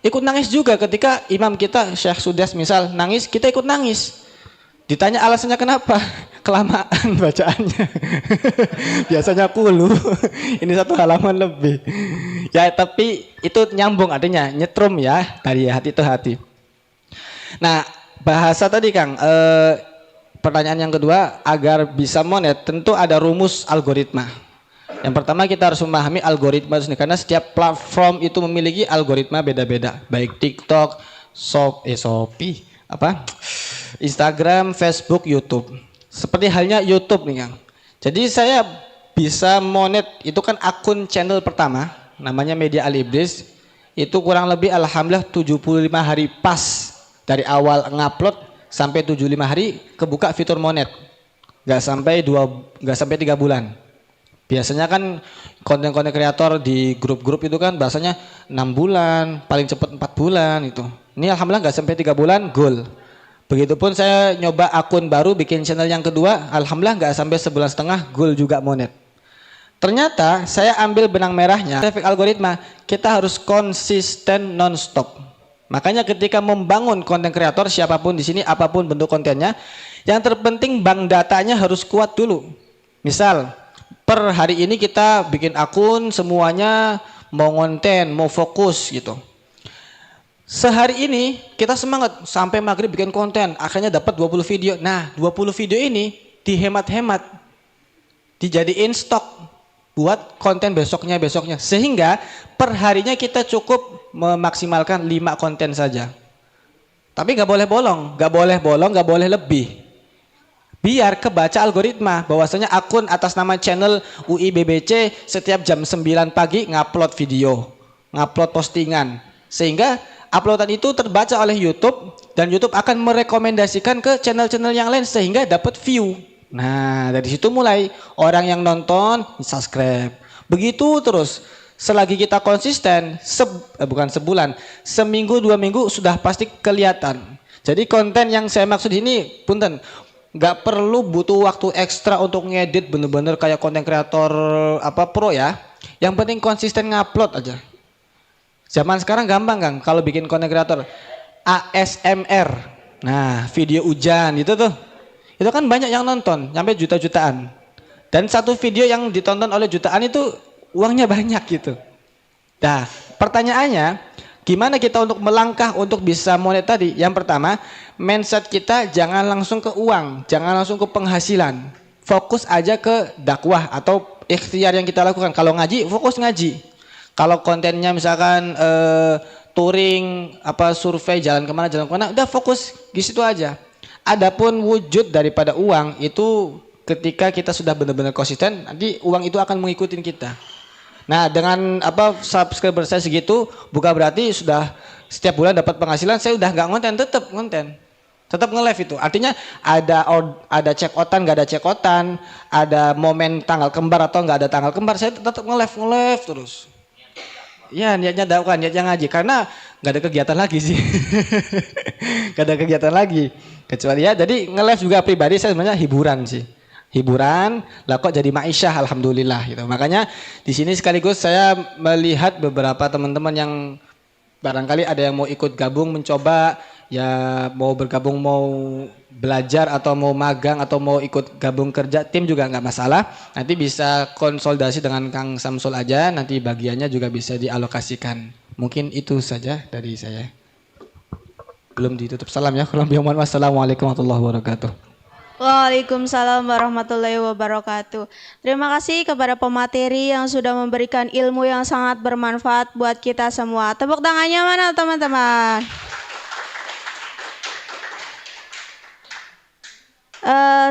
ikut nangis juga ketika imam kita Syekh Sudes misal nangis, kita ikut nangis. Ditanya alasannya kenapa? Kelamaan bacaannya. Biasanya 10, ini 1 halaman lebih. Ya tapi itu nyambung artinya, nyetrum ya, dari hati itu hati. Nah bahasa tadi Kang, pertanyaan yang kedua, agar bisa monet tentu ada rumus algoritma. Yang pertama kita harus memahami algoritma itu sendiri, karena setiap platform itu memiliki algoritma beda-beda, baik TikTok, Shopee, Instagram, Facebook, YouTube. Seperti halnya YouTube nih Kang. Jadi saya bisa monet itu kan akun channel pertama, namanya Media Al Iblis. Itu kurang lebih alhamdulillah 75 hari pas dari awal ngupload sampai 75 hari kebuka fitur monet. Nggak sampai 3 bulan. Biasanya kan konten-konten kreator di grup-grup itu kan bahasanya 6 bulan, paling cepat 4 bulan itu. Ini alhamdulillah nggak sampai 3 bulan goal. Begitupun saya nyoba akun baru bikin channel yang kedua, alhamdulillah nggak sampai 1,5 bulan goal juga monet. Ternyata saya ambil benang merahnya, efek algoritma, kita harus konsisten non-stop. Makanya ketika membangun konten kreator siapapun di sini, apapun bentuk kontennya, yang terpenting bank datanya harus kuat dulu. Misal per hari ini kita bikin akun semuanya mau konten, mau fokus gitu. Sehari ini kita semangat sampai maghrib bikin konten, akhirnya dapat 20 video. Nah 20 video ini dihemat-hemat, dijadiin stok buat konten besoknya. Sehingga per harinya kita cukup memaksimalkan 5 konten saja. Tapi nggak boleh bolong, nggak boleh lebih. Biar kebaca algoritma bahwasanya akun atas nama channel UI BBC setiap jam 9 pagi ngupload video, ngupload postingan. Sehingga uploadan itu terbaca oleh YouTube dan YouTube akan merekomendasikan ke channel-channel yang lain sehingga dapat view. Nah dari situ mulai orang yang nonton subscribe. Begitu terus. Selagi kita konsisten, bukan sebulan, seminggu 2 minggu sudah pasti kelihatan. Jadi konten yang saya maksud ini, punten, nggak perlu butuh waktu ekstra untuk ngedit bener-bener kayak konten kreator pro ya. Yang penting konsisten ngupload aja. Zaman sekarang gampang Kang, kalau bikin konten kreator ASMR. Nah, video hujan itu tuh. Itu kan banyak yang nonton, sampai juta-jutaan. Dan satu video yang ditonton oleh jutaan itu uangnya banyak gitu. Nah, pertanyaannya, gimana kita untuk melangkah untuk bisa monet tadi? Yang pertama, mindset kita jangan langsung ke uang, jangan langsung ke penghasilan. Fokus aja ke dakwah atau ikhtiar yang kita lakukan. Kalau ngaji, fokus ngaji. Kalau kontennya misalkan touring, survei jalan kemana, udah fokus di situ aja. Adapun wujud daripada uang itu ketika kita sudah benar-benar konsisten, nanti uang itu akan mengikuti kita. Nah dengan subscriber saya segitu, bukan berarti sudah setiap bulan dapat penghasilan, saya udah nggak konten, tetap nge-live itu. Artinya ada check-outan, nggak ada check-outan, ada momen tanggal kembar atau nggak ada tanggal kembar, saya tetap nge-live terus. Ya niatnya dakwah, niatnya ngaji, karena nggak ada kegiatan lagi sih. Nggak ada kegiatan lagi. Kecuali ya, jadi nge-live juga pribadi saya sebenarnya hiburan sih. Hiburan, lah kok jadi ma'isyah, alhamdulillah gitu. Makanya di sini sekaligus saya melihat beberapa teman-teman yang barangkali ada yang mau ikut gabung, mencoba, ya mau bergabung, mau belajar atau mau magang atau mau ikut gabung kerja tim juga nggak masalah. Nanti bisa konsolidasi dengan Kang Samsul aja, nanti bagiannya juga bisa dialokasikan. Mungkin itu saja dari saya. Belum ditutup salam ya. Wassalamualaikum warahmatullahi wabarakatuh. Waalaikumsalam warahmatullahi wabarakatuh. Terima kasih kepada pemateri yang sudah memberikan ilmu yang sangat bermanfaat buat kita semua. Tepuk tangannya mana teman-teman?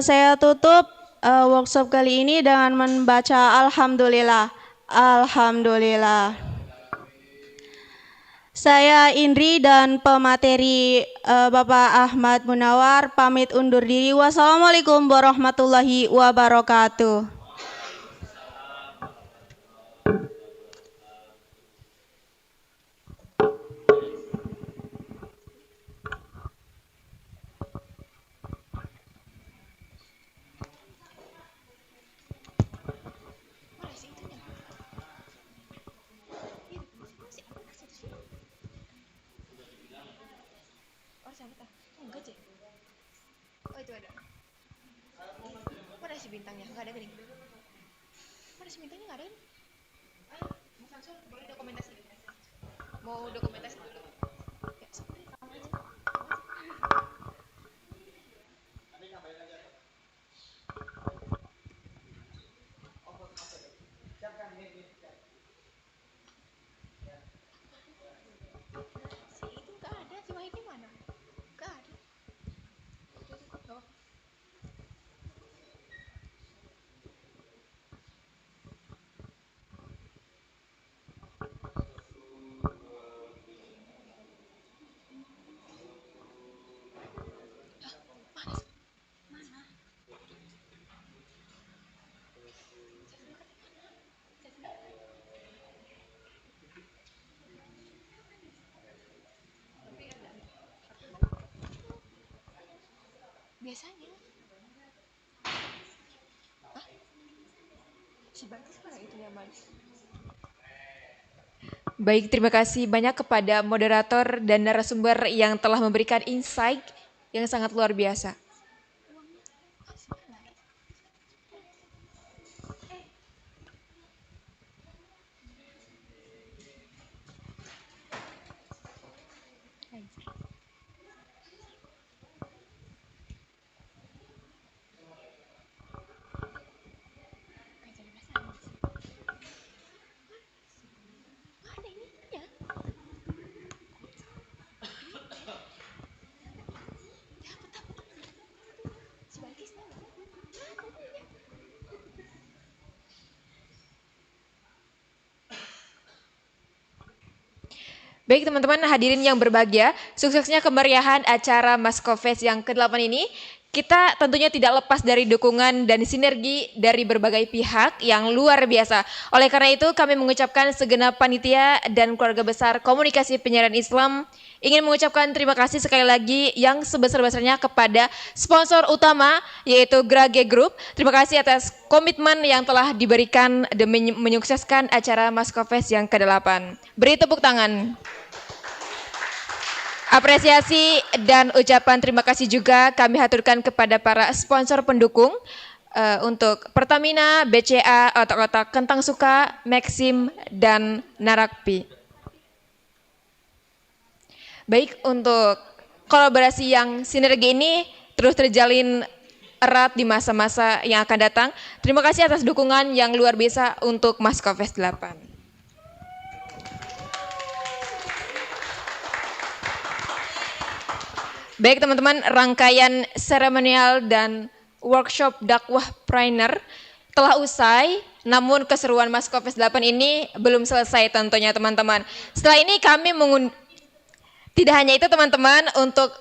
Saya tutup workshop kali ini dengan membaca Alhamdulillah. Alhamdulillah. Saya Indri dan pemateri Bapak Ahmad Munawar pamit undur diri. Wassalamualaikum warahmatullahi wabarakatuh. Oh itu ada. Mana si bintangnya? Nggak ada gini. Mana si bintangnya nggak ada ini? Ayo, Mas Samsul boleh dokumentasi. Mau dokumentasi dulu. Ya, sampai tahu aja. Si itu nggak ada, si Wahidnya mana? Nggak ada. Oh. Biasanya. Hah? Si Bagus mana itu nyaman? Baik, terima kasih banyak kepada moderator dan narasumber yang telah memberikan insight yang sangat luar biasa. Baik teman-teman hadirin yang berbahagia, suksesnya kemeriahan acara Maskofest yang ke-8 ini, kita tentunya tidak lepas dari dukungan dan sinergi dari berbagai pihak yang luar biasa. Oleh karena itu kami mengucapkan segenap panitia dan keluarga besar Komunikasi Penyiaran Islam ingin mengucapkan terima kasih sekali lagi yang sebesar-besarnya kepada sponsor utama yaitu Grage Group. Terima kasih atas komitmen yang telah diberikan demi menyukseskan acara Maskofest yang ke-8. Beri tepuk tangan. Apresiasi dan ucapan terima kasih juga kami haturkan kepada para sponsor pendukung untuk Pertamina, BCA, Otak-Otak Kentang Suka, Maxim, dan Narakpi. Baik, untuk kolaborasi yang sinergi ini terus terjalin erat di masa-masa yang akan datang. Terima kasih atas dukungan yang luar biasa untuk Maskofest 8. Baik teman-teman, rangkaian seremonial dan workshop dakwah trainer telah usai, namun keseruan Maskofest 8 ini belum selesai tentunya teman-teman. Setelah ini kami tidak hanya itu teman-teman, untuk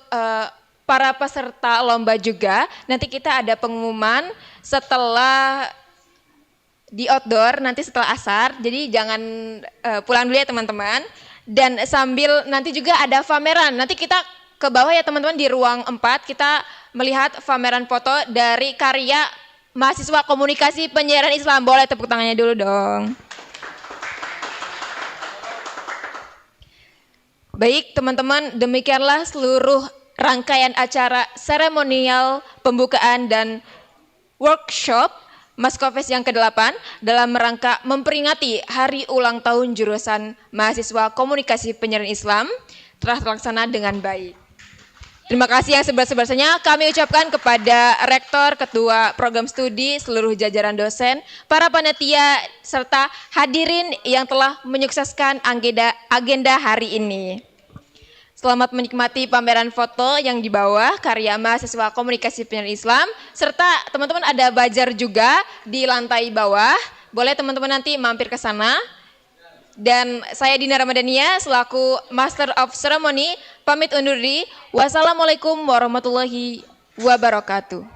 para peserta lomba juga, nanti kita ada pengumuman setelah di outdoor, nanti setelah asar, jadi jangan pulang dulu ya teman-teman. Dan sambil nanti juga ada pameran, nanti kita ke bawah ya teman-teman, di ruang 4 kita melihat pameran foto dari karya mahasiswa Komunikasi Penyiaran Islam. Boleh tepuk tangannya dulu dong. Baik teman-teman, demikianlah seluruh rangkaian acara seremonial pembukaan dan workshop Maskofest yang ke-8 dalam rangka memperingati hari ulang tahun jurusan mahasiswa Komunikasi Penyiaran Islam telah terlaksana dengan baik. Terima kasih yang sebesar-besarnya kami ucapkan kepada Rektor, Ketua Program Studi, seluruh jajaran dosen, para panitia, serta hadirin yang telah menyukseskan agenda hari ini. Selamat menikmati pameran foto yang di bawah karya mahasiswa Komunikasi Penyiaran Islam, serta teman-teman ada bajar juga di lantai bawah. Boleh teman-teman nanti mampir ke sana. Dan saya Dina Ramadhania selaku Master of Ceremony pamit undur diri. Wassalamualaikum warahmatullahi wabarakatuh.